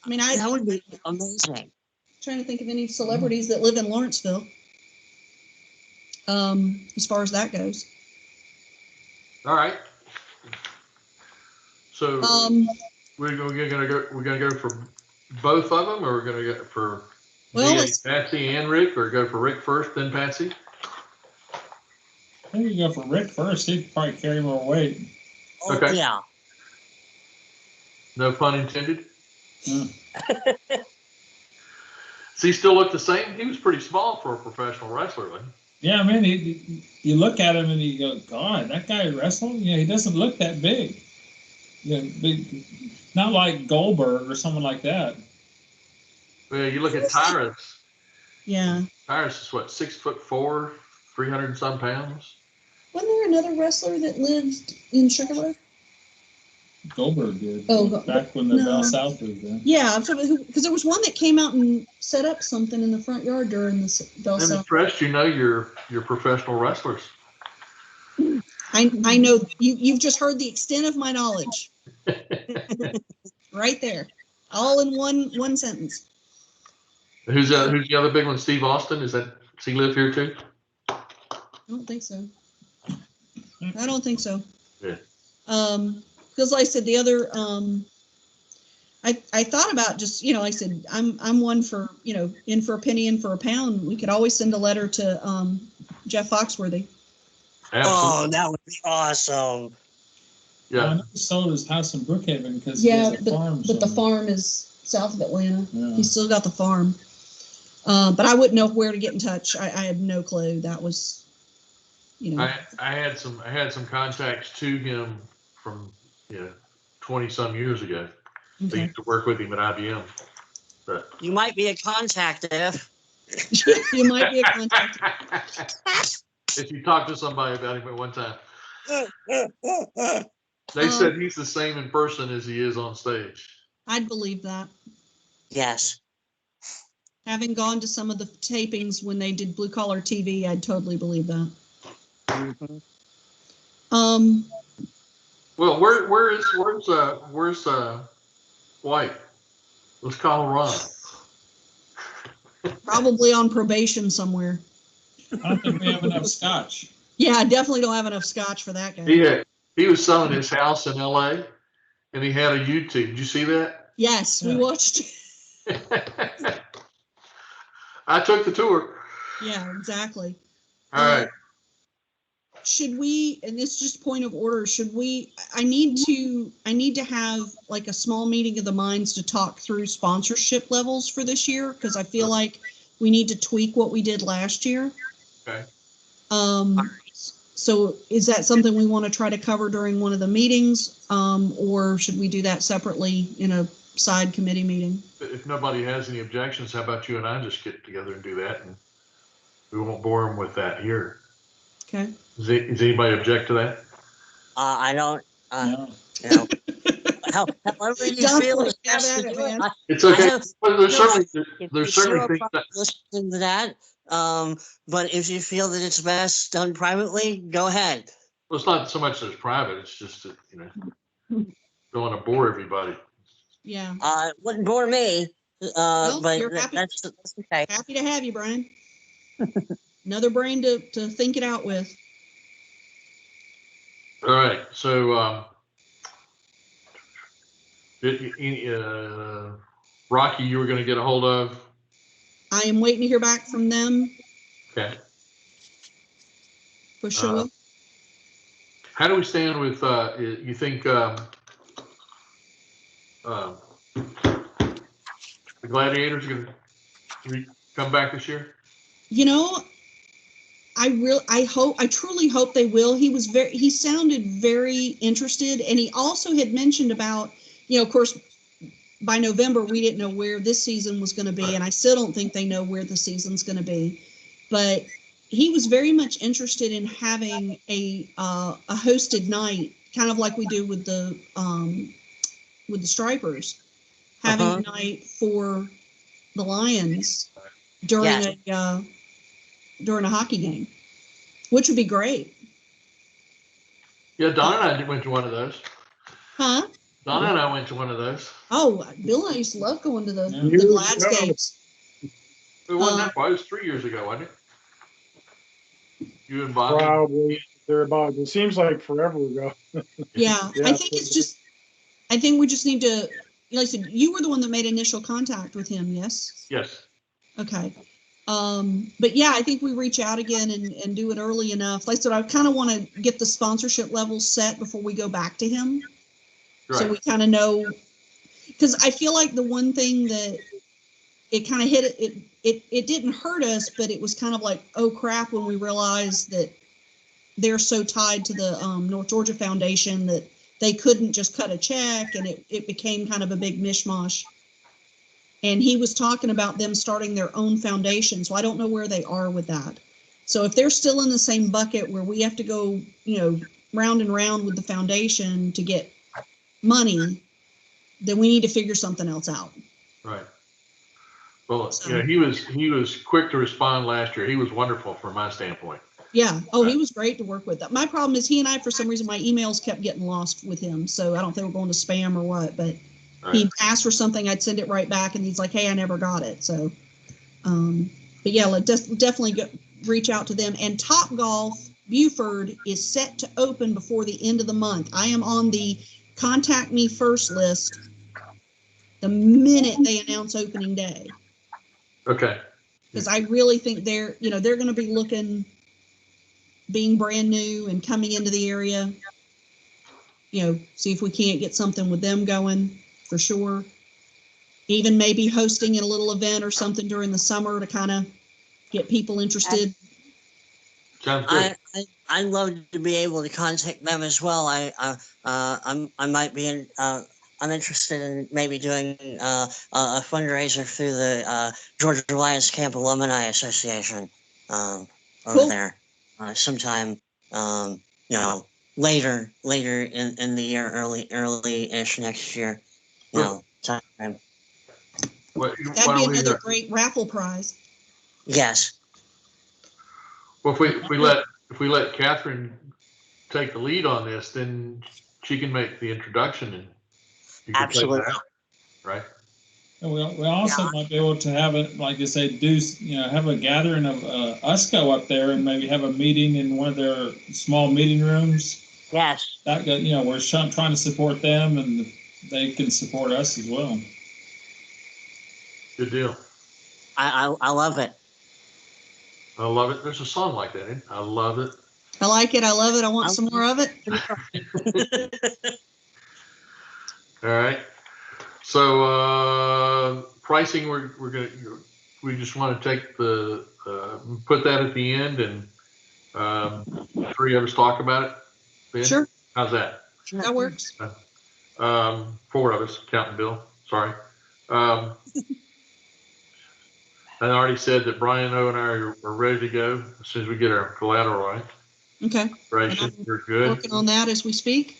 [SPEAKER 6] I mean,
[SPEAKER 4] That would be amazing.
[SPEAKER 6] trying to think of any celebrities that live in Lawrenceville. As far as that goes.
[SPEAKER 2] All right. So we're gonna go for both of them, or we're gonna go for Patsy and Rick, or go for Rick first, then Patsy?
[SPEAKER 7] I think you go for Rick first. He'd probably carry more weight.
[SPEAKER 4] Oh,
[SPEAKER 2] Okay.
[SPEAKER 4] yeah.
[SPEAKER 2] No pun intended.
[SPEAKER 7] Mm.
[SPEAKER 2] Does he still look the same? He was pretty small for a professional wrestler, wasn't
[SPEAKER 7] Yeah, man. You look at him and you go, God, that guy wrestling? Yeah, he doesn't look that big. Yeah, big. Not like Goldberg or someone like that.
[SPEAKER 2] Well, you look at Tyrus.
[SPEAKER 6] Yeah.
[SPEAKER 2] Tyrus is what, 6'4", 300 and some pounds?
[SPEAKER 6] Wasn't there another wrestler that lived in Sugarloaf?
[SPEAKER 7] Goldberg did.
[SPEAKER 6] Oh,
[SPEAKER 7] back when the Bell South was there.
[SPEAKER 6] Yeah, because there was one that came out and set up something in the front yard during the Bell
[SPEAKER 2] I'm
[SPEAKER 6] South.
[SPEAKER 2] impressed. You know your professional wrestlers.
[SPEAKER 6] I know you've just heard the extent of my knowledge. Right there, all in one sentence.
[SPEAKER 2] Who's the other big one? Steve Austin. Does he live here too?
[SPEAKER 6] I don't think so. I don't think so.
[SPEAKER 2] Yeah.
[SPEAKER 6] Because like I said, the other I thought about just, like I said, I'm one for, in for a penny, in for a pound. We could always send a letter to Jeff Foxworthy.
[SPEAKER 2] Absolutely.
[SPEAKER 4] Oh, that would be awesome.
[SPEAKER 2] Yeah.
[SPEAKER 7] I know he sold his house in Brookhaven because
[SPEAKER 6] Yeah,
[SPEAKER 7] he has a farm.
[SPEAKER 6] but the farm is south of Atlanta.
[SPEAKER 7] Yeah.
[SPEAKER 6] He's still got the farm. But I wouldn't know where to get in touch. I had no clue. That was,
[SPEAKER 2] I had some contacts to him from 20 some years ago.
[SPEAKER 6] Okay.
[SPEAKER 2] They used to work with him at IBM. But
[SPEAKER 4] You might be a contact if.
[SPEAKER 6] You might be a contact.
[SPEAKER 2] if you talk to somebody about him at one time, they said he's the same in person as he is on stage.
[SPEAKER 6] I'd believe that.
[SPEAKER 4] Yes.
[SPEAKER 6] Having gone to some of the tapings when they did Blue Collar TV, I'd totally believe that.
[SPEAKER 4] Mm-hmm.
[SPEAKER 2] Well, where's White? Let's call him Ron.
[SPEAKER 6] Probably on probation somewhere.
[SPEAKER 7] I don't think we have enough scotch.
[SPEAKER 6] Yeah, I definitely don't have enough scotch for that guy.
[SPEAKER 2] He was selling his house in LA, and he had a YouTube. Did you see that?
[SPEAKER 6] Yes, we watched.
[SPEAKER 2] I took the tour.
[SPEAKER 6] Yeah, exactly.
[SPEAKER 2] All right.
[SPEAKER 6] Should we, and this is just point of order, I need to have like a small meeting of the minds to talk through sponsorship levels for this year, because I feel like we need to tweak what we did last year.
[SPEAKER 2] Okay.
[SPEAKER 6] So is that something we want to try to cover during one of the meetings, or should we do that separately in a side committee meeting?
[SPEAKER 2] If nobody has any objections, how about you and I just get together and do that, and we won't bore them with that here.
[SPEAKER 6] Okay.
[SPEAKER 2] Does anybody object to that?
[SPEAKER 4] I don't.
[SPEAKER 7] No.
[SPEAKER 4] However you
[SPEAKER 6] Don't
[SPEAKER 4] feel
[SPEAKER 6] worry
[SPEAKER 4] is best
[SPEAKER 6] about
[SPEAKER 4] to
[SPEAKER 6] it,
[SPEAKER 4] do it.
[SPEAKER 6] man.
[SPEAKER 2] It's okay. Well, there's
[SPEAKER 4] There's
[SPEAKER 2] certainly things that,
[SPEAKER 4] listening to that. But if you feel that it's best done privately, go ahead.
[SPEAKER 2] well, it's not so much that it's private. It's just that, don't want to bore everybody.
[SPEAKER 6] Yeah.
[SPEAKER 4] It wouldn't bore me. But
[SPEAKER 6] you're happy.
[SPEAKER 4] that's okay.
[SPEAKER 6] Happy to have you, Brian. Another brain to think it out with.
[SPEAKER 2] All right. So, Rocky, you were going to get a hold of?
[SPEAKER 6] I am waiting to hear back from them
[SPEAKER 2] Okay.
[SPEAKER 6] for sure.
[SPEAKER 2] How do we stand with, you think, the Gladiators are going to come back this year?
[SPEAKER 6] I truly hope they will. He sounded very interested, and he also had mentioned about, of course, by November, we didn't know where this season was going to be, and I still don't think they know where the season's going to be. But he was very much interested in having a hosted night, kind of like we do with the Stripers, having a night for the Lions during a hockey game, which would be great.
[SPEAKER 2] Yeah, Donna and I went to one of those.
[SPEAKER 6] Huh?
[SPEAKER 2] Donna and I went to one of those.
[SPEAKER 6] Oh, Bill and I used to love going to the
[SPEAKER 7] Yeah.
[SPEAKER 6] Gladscapes.
[SPEAKER 2] It wasn't that far. It was 3 years ago, wasn't it? You and Bobby.
[SPEAKER 8] Probably thereabouts. It seems like forever ago.
[SPEAKER 6] Yeah,
[SPEAKER 8] Yeah.
[SPEAKER 6] I think it's just, I think we just need to, like I said, you were the one that made initial contact with him, yes?
[SPEAKER 2] Yes.
[SPEAKER 6] Okay. But yeah, I think we reach out again and do it early enough. Like I said, I kind of want to get the sponsorship levels set before we go back to him. So
[SPEAKER 2] Right.
[SPEAKER 6] we kind of know, because I feel like the one thing that it kind of hit it didn't hurt us, but it was kind of like, oh crap, when we realized that they're so tied to the North Georgia Foundation that they couldn't just cut a check, and it became kind of a big mishmash. And he was talking about them starting their own foundation, so I don't know where they are with that. So if they're still in the same bucket where we have to go, round and round with the foundation to get money, then we need to figure something else out.
[SPEAKER 2] Right. Well,
[SPEAKER 6] So-
[SPEAKER 2] he was quick to respond last year. He was wonderful from my standpoint.
[SPEAKER 6] Yeah. Oh, he was great to work with. My problem is he and I, for some reason, my emails kept getting lost with him. So I don't think we're going to spam or what, but
[SPEAKER 2] Right.
[SPEAKER 6] he'd ask for something, I'd send it right back, and he's like, hey, I never got it. So, but yeah, let's definitely reach out to them. And Top Golf Buford is set to open before the end of the month. I am on the contact me first list the minute they announce opening day.
[SPEAKER 2] Okay.
[SPEAKER 6] Because I really think they're going to be looking, being brand new and coming into the area, see if we can't get something with them going for sure. Even maybe hosting a little event or something during the summer to kind of get people interested.
[SPEAKER 2] Sounds good.
[SPEAKER 4] I'd love to be able to contact them as well. I might be I'm interested in maybe doing a fundraiser through the Georgia Lions Camp Alumni Association over
[SPEAKER 6] Cool.
[SPEAKER 4] there sometime later in the year, early-ish next year. Time.
[SPEAKER 2] What
[SPEAKER 6] That'd be
[SPEAKER 2] don't we,
[SPEAKER 6] another great raffle prize.
[SPEAKER 4] Yes.
[SPEAKER 2] well, if we let Kathryn take the lead on this, then she can make the introduction and you can take
[SPEAKER 4] Absolutely.
[SPEAKER 2] that out, right?
[SPEAKER 7] And we also might be able to have it, like I say, have a gathering of us go up there and maybe have a meeting in one of their small meeting rooms.
[SPEAKER 4] Yes.
[SPEAKER 7] That we're trying to support them, and they can support us as well.
[SPEAKER 2] Good deal.
[SPEAKER 4] I love it.
[SPEAKER 2] I love it. There's a song like that, isn't it? I love it.
[SPEAKER 6] I like it. I love it. I want some more of it.
[SPEAKER 2] All right. So pricing, we just want to take put that at the end, and three of us talk about it. Ben?
[SPEAKER 6] Sure.
[SPEAKER 2] How's that?
[SPEAKER 6] That works.
[SPEAKER 2] Four of us, counting Bill. Sorry. I already said that Brian O and I are ready to go as soon as we get our collateral right.
[SPEAKER 6] Okay.
[SPEAKER 2] We're good.
[SPEAKER 6] Working on that as we speak.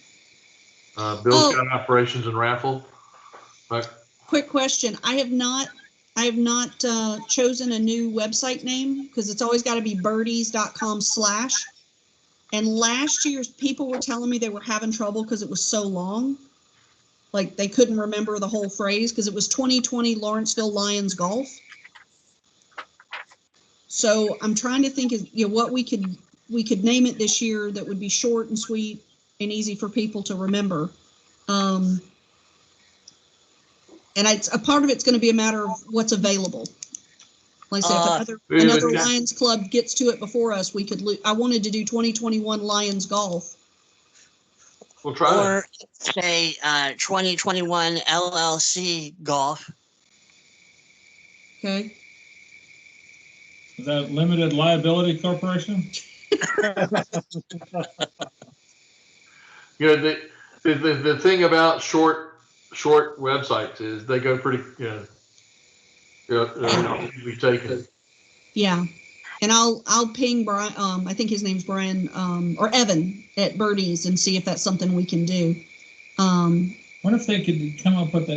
[SPEAKER 2] Bill's got operations and raffle.
[SPEAKER 6] Quick question. I have not chosen a new website name because it's always got to be birdies.com/. And last year, people were telling me they were having trouble because it was so long. Like they couldn't remember the whole phrase because it was 2020 Lawrenceville Lions Golf. So I'm trying to think of what we could name it this year that would be short and sweet and easy for people to remember. And a part of it's going to be a matter of what's available. Like I said, if another Lions club gets to it before us, we could. I wanted to do 2021 Lions Golf.
[SPEAKER 2] We'll try.
[SPEAKER 4] Or say 2021 LLC Golf.
[SPEAKER 6] Okay.
[SPEAKER 7] Is that Limited Liability Corporation?
[SPEAKER 2] The thing about short websites is they go pretty, we take it.
[SPEAKER 6] Yeah, and I'll ping Brian. I think his name's Brian or Evan at Birdies and see if that's something we can do.
[SPEAKER 7] What if they could come up with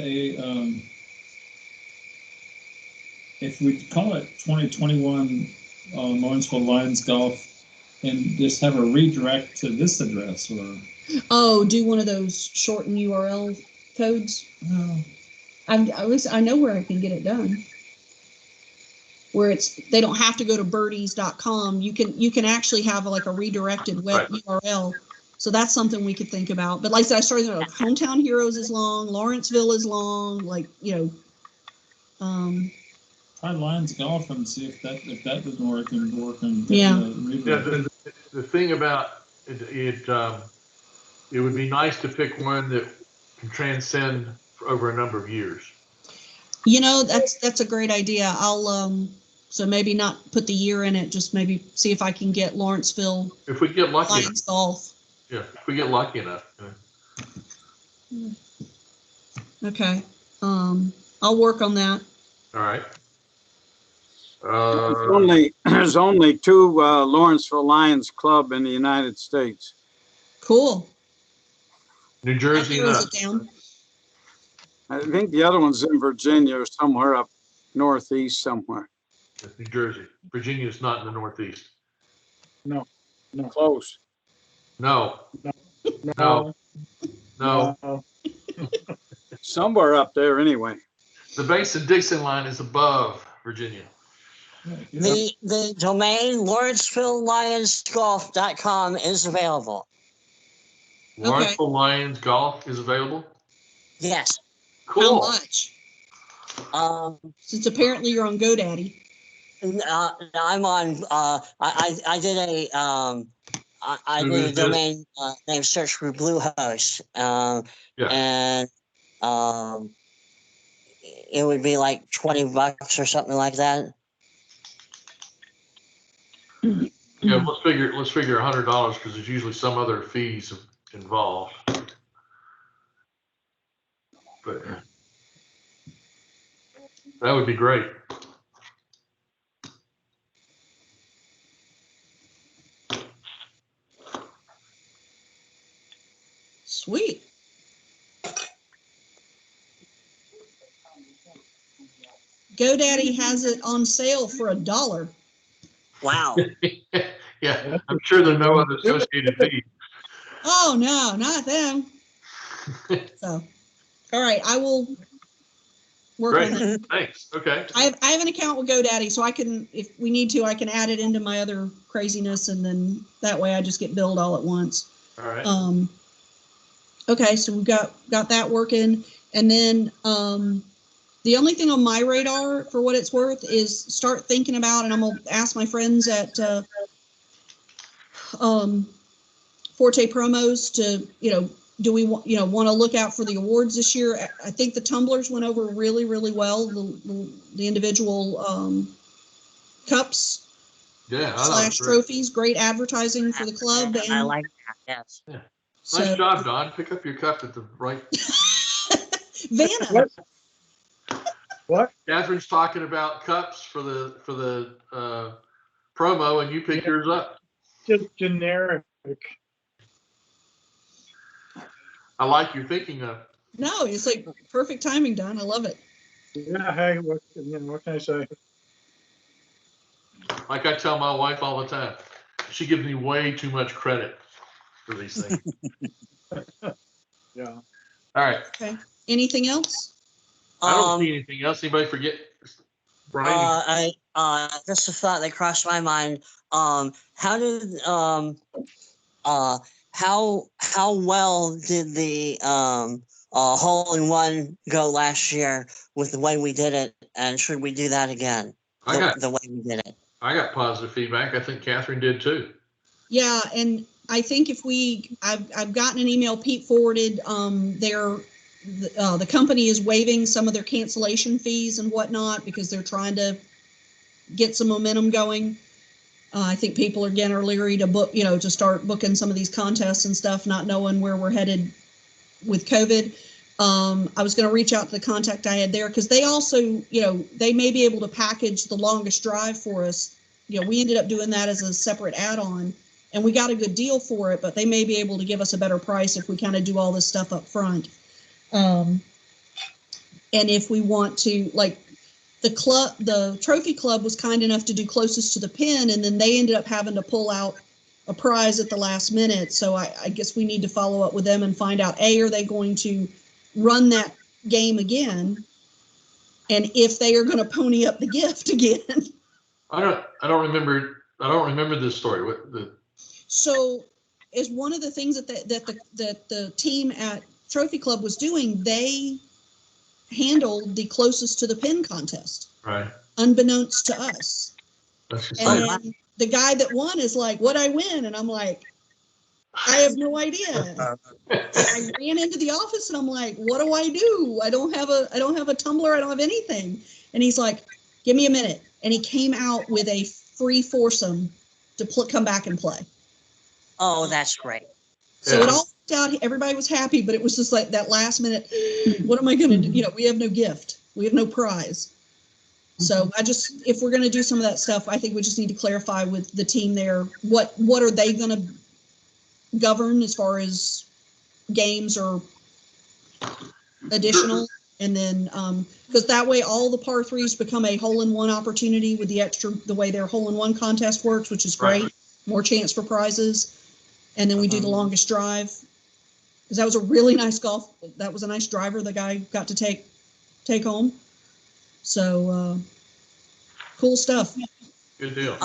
[SPEAKER 7] if we call it 2021 Lawrenceville Lions Golf and just have a redirect to this address or?
[SPEAKER 6] Oh, do one of those shortened URL codes. I know where I can get it done. Where they don't have to go to birdies.com. You can actually have like a redirected web URL. So that's something we could think about. But like I said, I started thinking about Hometown Heroes is long, Lawrenceville is long, like,
[SPEAKER 7] Try Lions Golf and see if that doesn't work and work on
[SPEAKER 2] the thing about it would be nice to pick one that can transcend for over a number of years.
[SPEAKER 6] That's a great idea. I'll so maybe not put the year in it, just maybe see if I can get Lawrenceville.
[SPEAKER 2] If we get lucky.
[SPEAKER 6] Lions Golf.
[SPEAKER 2] Yeah, if we get lucky enough.
[SPEAKER 6] Okay. I'll work on that.
[SPEAKER 2] All right.
[SPEAKER 3] There's only 2 Lawrenceville Lions Club in the United States.
[SPEAKER 6] Cool.
[SPEAKER 2] New Jersey.
[SPEAKER 3] I think the other one's in Virginia or somewhere up northeast somewhere.
[SPEAKER 2] New Jersey. Virginia is not in the northeast.
[SPEAKER 8] No.
[SPEAKER 3] Close.
[SPEAKER 2] No.
[SPEAKER 3] Somewhere up there anyway.
[SPEAKER 2] The Mason-Dixon line is above Virginia.
[SPEAKER 4] The domain LawrencevilleLionsGolf.com is available.
[SPEAKER 2] Lawrenceville Lions Golf is available?
[SPEAKER 4] Yes.
[SPEAKER 2] Cool.
[SPEAKER 6] How much? Since apparently you're on GoDaddy.
[SPEAKER 4] I'm on. I did a domain name search for Bluehost, and it would be like $20 or something like that.
[SPEAKER 2] Yeah, let's figure $100 because there's usually some other fees involved. But that would be great.
[SPEAKER 6] Sweet. GoDaddy has it on sale for $1.
[SPEAKER 4] Wow.
[SPEAKER 2] Yeah, I'm sure there are no other associated fees.
[SPEAKER 6] Oh no, not them. So, all right, I will work on that.
[SPEAKER 2] Thanks. Okay.
[SPEAKER 6] I have an account with GoDaddy, so I can, if we need to, I can add it into my other craziness, and then that way I just get billed all at once.
[SPEAKER 2] All right.
[SPEAKER 6] Okay, so we've got that working, and then the only thing on my radar, for what it's worth, is start thinking about, and I'm gonna ask my friends at Forte Promos to, do we want to look out for the awards this year? I think the tumblers went over really, really well. The individual cups / trophies, great advertising for the club. And
[SPEAKER 4] I like that. Yes.
[SPEAKER 2] Yeah. Nice job, Don. Pick up your cup at the right.
[SPEAKER 6] Vanna.
[SPEAKER 8] What?
[SPEAKER 2] Kathryn's talking about cups for the promo, and you pick yours up.
[SPEAKER 8] Just generic.
[SPEAKER 2] I like your thinking of.
[SPEAKER 6] No, it's like perfect timing, Don. I love it.
[SPEAKER 8] Yeah. Hey, what can I say?
[SPEAKER 2] Like I tell my wife all the time, she gives me way too much credit for these things.
[SPEAKER 8] Yeah.
[SPEAKER 2] All right.
[SPEAKER 6] Okay. Anything else?
[SPEAKER 2] I don't see anything else. Anybody forget? Brian?
[SPEAKER 4] Just a thought that crossed my mind. How well did the hole-in-one go last year with the way we did it, and should we do that again? The way we did it.
[SPEAKER 2] I got positive feedback. I think Kathryn did too.
[SPEAKER 6] Yeah, and I think I've gotten an email Pete forwarded. The company is waiving some of their cancellation fees and whatnot because they're trying to get some momentum going. I think people are leery to book, to start booking some of these contests and stuff, not knowing where we're headed with COVID. I was going to reach out to the contact I had there because they also, they may be able to package the longest drive for us. We ended up doing that as a separate add-on, and we got a good deal for it, but they may be able to give us a better price if we kind of do all this stuff up front. And if we want to, like, the trophy club was kind enough to do closest to the pin, and then they ended up having to pull out a prize at the last minute. So I guess we need to follow up with them and find out, A, are they going to run that game again? And if they are going to pony up the gift again.
[SPEAKER 2] I don't remember this story.
[SPEAKER 6] So as one of the things that the team at Trophy Club was doing, they handled the closest to the pin contest.
[SPEAKER 2] Right.
[SPEAKER 6] Unbeknownst to us.
[SPEAKER 2] That's just
[SPEAKER 6] And
[SPEAKER 2] like,
[SPEAKER 6] then the guy that won is like, "What'd I win?" And I'm like, "I have no idea." I ran into the office and I'm like, "What do I do? I don't have a tumbler. I don't have anything." And he's like, "Give me a minute." And he came out with a free foursome to come back and play.
[SPEAKER 4] Oh, that's great.
[SPEAKER 6] So
[SPEAKER 2] Yeah.
[SPEAKER 6] it all worked out. Everybody was happy, but it was just like that last minute. What am I going to do? You know, we have no gift. We have no prize. So if we're going to do some of that stuff, I think we just need to clarify with the team there, what are they going to govern as far as games or additional, and then because that way all the par threes become a hole-in-one opportunity with the way their hole-in-one contest works, which is great.
[SPEAKER 2] Right.
[SPEAKER 6] More chance for prizes, and then we do the longest drive. Because that was a really nice golf. That was a nice driver the guy got to take home. So cool stuff.
[SPEAKER 2] good deal.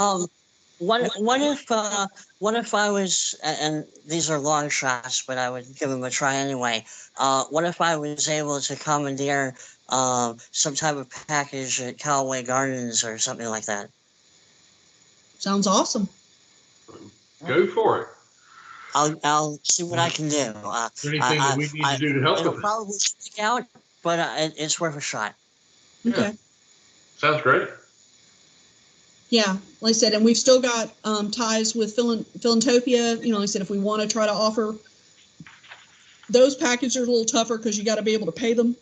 [SPEAKER 4] What if I was, and these are long shots, but I would give them a try anyway. What if I was able to commandeer some type of package at Callaway Gardens or something like that?
[SPEAKER 6] Sounds awesome.
[SPEAKER 2] Go for it.
[SPEAKER 4] I'll see what I can do.
[SPEAKER 2] Is there anything that we need to do to help
[SPEAKER 4] It'll
[SPEAKER 2] with it?
[SPEAKER 4] probably stick out, but it's worth a shot.
[SPEAKER 6] Okay.
[SPEAKER 2] Yeah. Sounds great.
[SPEAKER 6] Yeah, like I said, and we've still got ties with Philanthropia. You know, like I said, if we want to try to offer those packages are a little tougher because you got to be able to pay them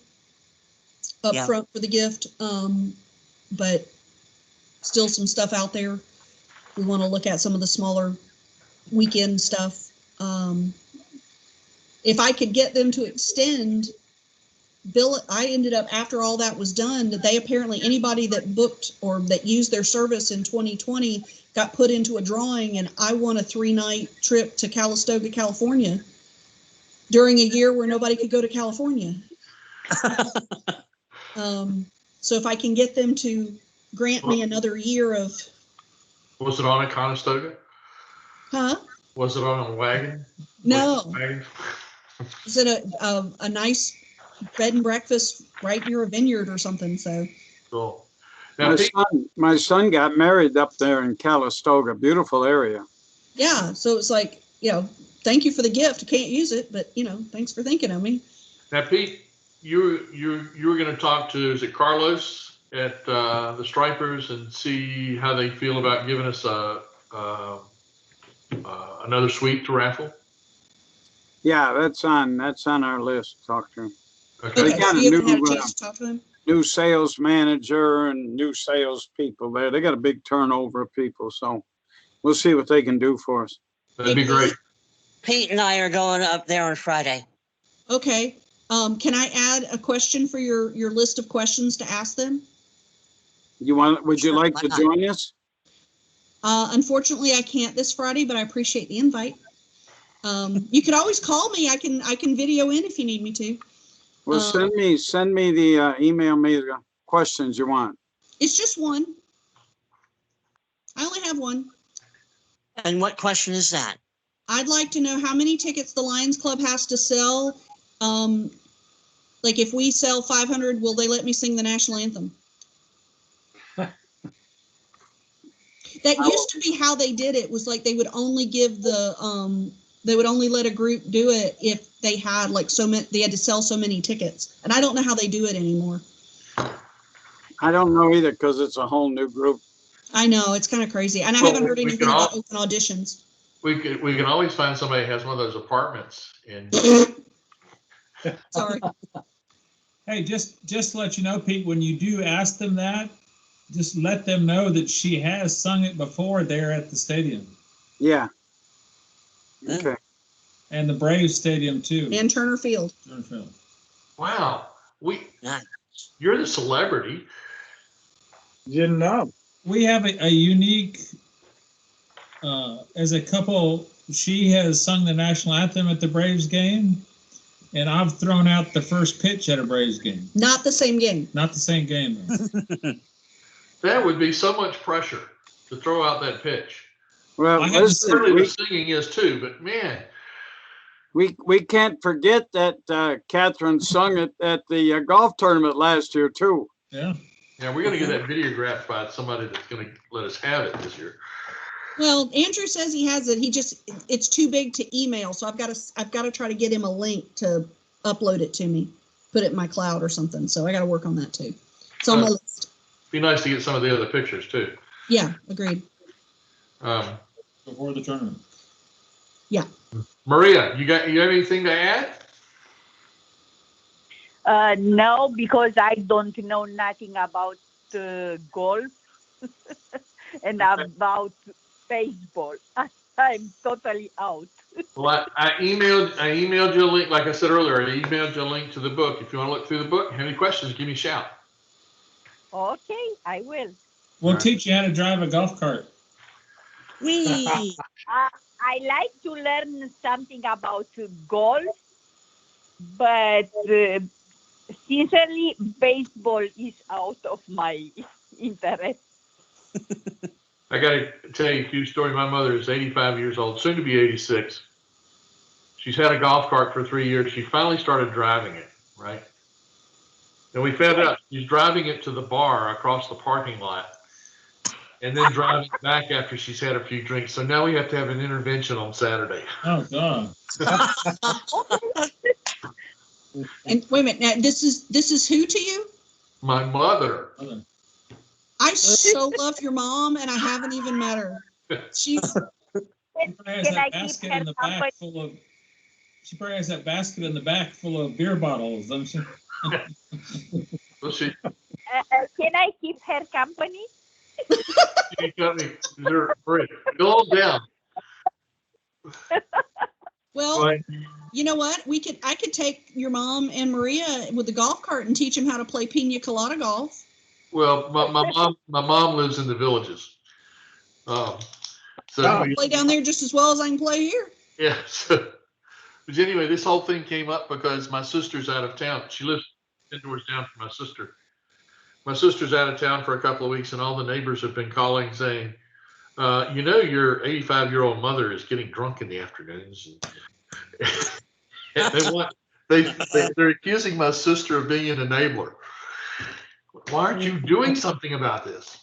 [SPEAKER 6] up front for the gift. But still some stuff out there. We want to look at some of the smaller weekend stuff. If I could get them to extend, Bill, I ended up, after all that was done, that they apparently, anybody that booked or that used their service in 2020 got put into a drawing, and I won a 3-night trip to Calistoga, California during a year where nobody could go to California. So if I can get them to grant me another year of...
[SPEAKER 2] Was it on a Conestoga?
[SPEAKER 6] Huh?
[SPEAKER 2] Was it on a wagon?
[SPEAKER 6] No.
[SPEAKER 2] Wagon?
[SPEAKER 6] Is it a nice bed and breakfast right near a vineyard or something? So
[SPEAKER 2] Cool. Now,
[SPEAKER 3] My son got married up there in Calistoga. Beautiful area.
[SPEAKER 6] yeah, so it's like, you know, thank you for the gift. I can't use it, but you know, thanks for thinking of me.
[SPEAKER 2] Now, Pete, you were going to talk to, is it Carlos at the Stripers and see how they feel about giving us another suite to raffle?
[SPEAKER 3] Yeah, that's on our list. Talk to him.
[SPEAKER 2] Okay.
[SPEAKER 3] They got
[SPEAKER 6] so
[SPEAKER 3] a
[SPEAKER 6] you haven't had a
[SPEAKER 3] new
[SPEAKER 6] chance to talk to him?
[SPEAKER 3] new sales manager and new sales people there. They got a big turnover of people, so we'll see what they can do for us.
[SPEAKER 2] That'd be great.
[SPEAKER 4] Pete and I are going up there on Friday.
[SPEAKER 6] Okay. Can I add a question for your list of questions to ask them?
[SPEAKER 3] Would you
[SPEAKER 4] Sure,
[SPEAKER 3] like
[SPEAKER 4] why
[SPEAKER 3] to
[SPEAKER 4] not?
[SPEAKER 3] join us?
[SPEAKER 6] Unfortunately, I can't this Friday, but I appreciate the invite. You could always call me. I can video in if you need me to.
[SPEAKER 3] Well, send me the email me the questions you want.
[SPEAKER 6] It's just one. I only have one.
[SPEAKER 4] And what question is that?
[SPEAKER 6] I'd like to know how many tickets the Lions Club has to sell. Like if we sell 500, will they let me sing the national anthem? That used to be how they did it, was like they would only give they would only let a group do it if they had like so many, they had to sell so many tickets. And I don't know how they do it anymore.
[SPEAKER 3] I don't know either because it's a whole new group.
[SPEAKER 6] I know, it's kind of crazy. And I
[SPEAKER 2] Well,
[SPEAKER 6] haven't heard
[SPEAKER 2] we
[SPEAKER 6] anything
[SPEAKER 2] can
[SPEAKER 6] about open auditions.
[SPEAKER 2] We can always find somebody who has one of those apartments in.
[SPEAKER 6] Sorry.
[SPEAKER 7] Hey, just to let you know, Pete, when you do ask them that, just let them know that she has sung it before there at the stadium.
[SPEAKER 3] Yeah. Okay.
[SPEAKER 7] And the Braves Stadium too.
[SPEAKER 6] And Turner Field.
[SPEAKER 7] Turner Field.
[SPEAKER 2] Wow,
[SPEAKER 4] Nice.
[SPEAKER 2] you're the celebrity.
[SPEAKER 8] Didn't know.
[SPEAKER 7] We have a unique as a couple, she has sung the national anthem at the Braves game, and I've thrown out the first pitch at a Braves game.
[SPEAKER 6] Not the same game.
[SPEAKER 7] Not the same game.
[SPEAKER 2] That would be so much pressure to throw out that pitch.
[SPEAKER 3] Well,
[SPEAKER 7] I had to
[SPEAKER 3] listen,
[SPEAKER 2] Certainly the singing is too, but man,
[SPEAKER 3] we can't forget that Kathryn sung it at the golf tournament last year too.
[SPEAKER 7] Yeah.
[SPEAKER 2] yeah, we're gonna get that videographed by somebody that's gonna let us have it this year.
[SPEAKER 6] Well, Andrew says he has it. It's too big to email, so I've got to try to get him a link to upload it to me, put it in my cloud or something. So I got to work on that too. It's on my list.
[SPEAKER 2] Be nice to get some of the other pictures too.
[SPEAKER 6] Yeah, agreed.
[SPEAKER 7] Before the tournament.
[SPEAKER 6] Yeah.
[SPEAKER 2] Maria, you have anything to add?
[SPEAKER 5] No, because I don't know nothing about golf and about baseball. I'm totally out.
[SPEAKER 2] Well, I emailed you a link. Like I said earlier, I emailed you a link to the book. If you want to look through the book, have any questions, give me a shout.
[SPEAKER 5] Okay, I will.
[SPEAKER 7] We'll teach you how to drive a golf cart.
[SPEAKER 4] Wee.
[SPEAKER 5] I like to learn something about golf, but sincerely, baseball is out of my interest.
[SPEAKER 2] I got to tell you a cute story. My mother is 85 years old, soon to be 86. She's had a golf cart for 3 years. She finally started driving it, right? And we found out she's driving it to the bar across the parking lot and then driving back after she's had a few drinks. So now we have to have an intervention on Saturday.
[SPEAKER 7] Oh, God.
[SPEAKER 6] And wait a minute. Now, this is who to you?
[SPEAKER 2] My mother.
[SPEAKER 6] I so love your mom, and I haven't even met her. She's
[SPEAKER 7] She probably has that basket in the back full of. She probably has that basket in the back full of beer bottles, doesn't she?
[SPEAKER 2] Well, she
[SPEAKER 5] Can I keep her company?
[SPEAKER 2] got me. Go on down.
[SPEAKER 6] well.
[SPEAKER 2] Right.
[SPEAKER 6] You know what? I could take your mom and Maria with the golf cart and teach them how to play pina colada golf.
[SPEAKER 2] Well, my mom lives in the Villages. So
[SPEAKER 6] Play down there just as well as I can play here.
[SPEAKER 2] yeah. So, but anyway, this whole thing came up because my sister's out of town. She lives 10 doors down from my sister. My sister's out of town for a couple of weeks, and all the neighbors have been calling saying, your 85-year-old mother is getting drunk in the afternoons. And they're accusing my sister of being an enabler. Why aren't you doing something about this?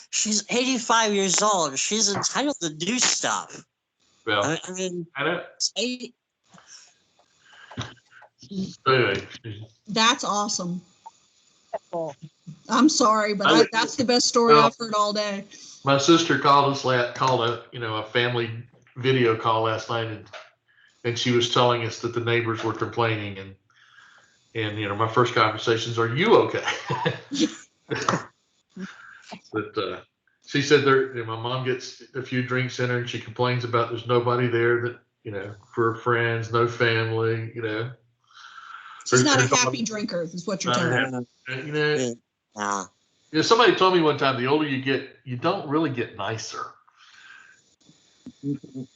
[SPEAKER 4] She's 85 years old. She's entitled to do stuff.
[SPEAKER 2] Well,
[SPEAKER 4] I mean,
[SPEAKER 2] I don't.
[SPEAKER 4] it's 80.
[SPEAKER 2] Anyway,
[SPEAKER 6] That's awesome. I'm sorry, but that's the best story I've heard all day.
[SPEAKER 2] my sister called a family video call last night, and she was telling us that the neighbors were complaining, and my first conversations, are you okay? But she said my mom gets a few drinks in her, and she complains about there's nobody there that for her friends, no family,
[SPEAKER 6] She's not a happy drinker, is what you're telling me.
[SPEAKER 2] Somebody told me one time, the older you get, you don't really get nicer.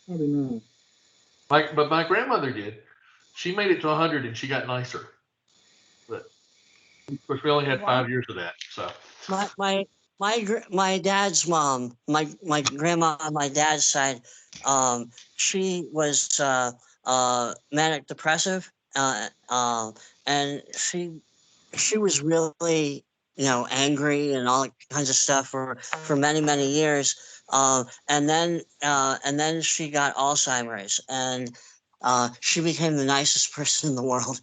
[SPEAKER 8] Probably not.
[SPEAKER 2] But my grandmother did. She made it to 100 and she got nicer. But of course, we only had 5 years of that. So
[SPEAKER 4] My dad's mom, my grandma on my dad's side, she was manic depressive, and she was really angry and all kinds of stuff for many years, and then she got Alzheimer's, and she became the nicest person in the world.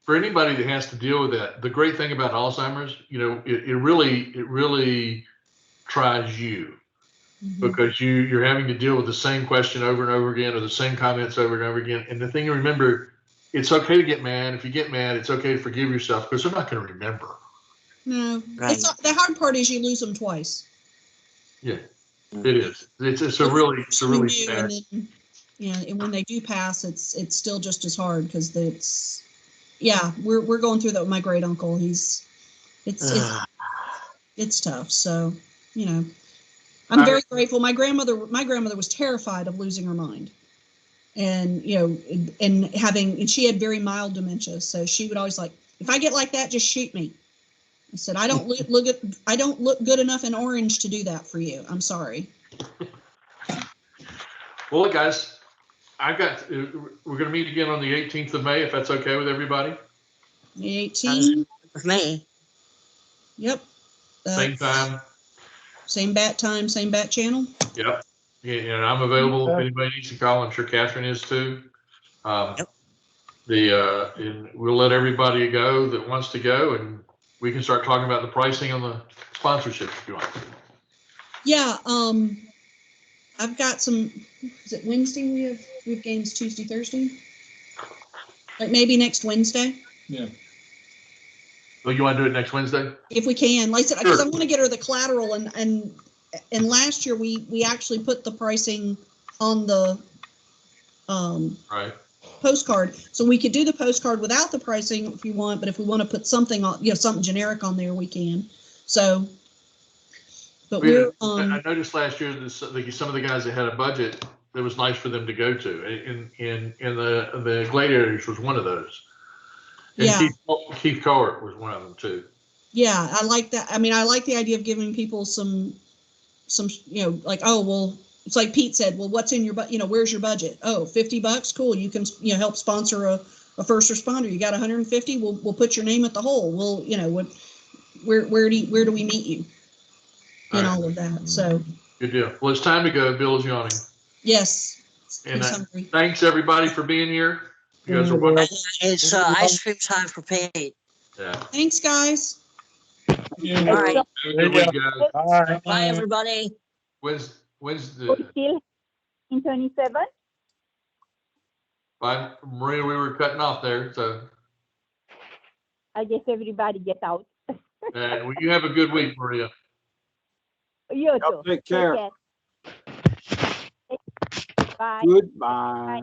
[SPEAKER 2] For anybody that has to deal with that, the great thing about Alzheimer's, it really tries you, because you're having to deal with the same question over and over again, or the same comments over and over again. And the thing to remember, it's okay to get mad. If you get mad, it's okay to forgive yourself, because they're not going to remember.
[SPEAKER 6] No,
[SPEAKER 4] Right.
[SPEAKER 6] The hard part is you lose them twice.
[SPEAKER 2] Yeah, it is. It's a really sad.
[SPEAKER 6] And then, and when they do pass, it's still just as hard, because we're going through that with my great uncle. It's tough. So you know, I'm very grateful. My grandmother was terrified of losing her mind. And, you know, and she had very mild dementia. So she would always like, if I get like that, just shoot me. I said, I don't look good enough in orange to do that for you. I'm sorry.
[SPEAKER 2] Well, look, guys, we're going to meet again on the 18th of May, if that's okay with everybody.
[SPEAKER 6] The 18th.
[SPEAKER 4] With me.
[SPEAKER 6] Yep.
[SPEAKER 2] Same time.
[SPEAKER 6] Same bat time, same bat channel.
[SPEAKER 2] Yep. Yeah, and I'm available if anybody needs to call. I'm sure Kathryn is too.
[SPEAKER 4] Yep.
[SPEAKER 2] And we'll let everybody go that wants to go, and we can start talking about the pricing on the sponsorship if you want.
[SPEAKER 6] Yeah. I've got some. Is it Wednesday? We have games Tuesday, Thursday. Like maybe next Wednesday.
[SPEAKER 7] Yeah.
[SPEAKER 2] Well, you want to do it next Wednesday?
[SPEAKER 6] If we can, like I said, because
[SPEAKER 2] Sure.
[SPEAKER 6] I want to get her the collateral, and last year we actually put the pricing on the
[SPEAKER 2] Right.
[SPEAKER 6] postcard, so we could do the postcard without the pricing if you want, but if we want to put something on, something generic on there, we can. So, but
[SPEAKER 2] I noticed last year that some of the guys that had a budget that was nice for them to go to, and the Gladiators was one of those. And
[SPEAKER 6] yeah.
[SPEAKER 2] Keith Cowart was one of them too.
[SPEAKER 6] Yeah, I like that. I mean, I like the idea of giving people some, like, oh, well, it's like Pete said, well, what's in your where's your budget? Oh, $50. Cool. You can, help sponsor a first responder. You got 150. We'll put your name at the hole. We'll, where do we meet you? And all of that. So.
[SPEAKER 2] Good deal. Well, it's time to go. Bill's yawning.
[SPEAKER 6] Yes.
[SPEAKER 2] And thanks everybody for being here. You guys are wonderful.
[SPEAKER 4] It's ice cream time for Pete.
[SPEAKER 2] Yeah.
[SPEAKER 6] Thanks, guys.
[SPEAKER 7] Yeah.
[SPEAKER 4] All right.
[SPEAKER 2] Have a good week, guys.
[SPEAKER 8] Bye.
[SPEAKER 4] Bye, everybody.
[SPEAKER 2] When's
[SPEAKER 5] We're
[SPEAKER 2] the
[SPEAKER 5] still in 27.
[SPEAKER 2] bye, Maria? We were cutting off there, so.
[SPEAKER 5] I guess everybody get out.
[SPEAKER 2] And you have a good week, Maria.
[SPEAKER 5] You
[SPEAKER 3] Y'all
[SPEAKER 5] too.
[SPEAKER 3] take care.
[SPEAKER 5] Bye.
[SPEAKER 3] Goodbye.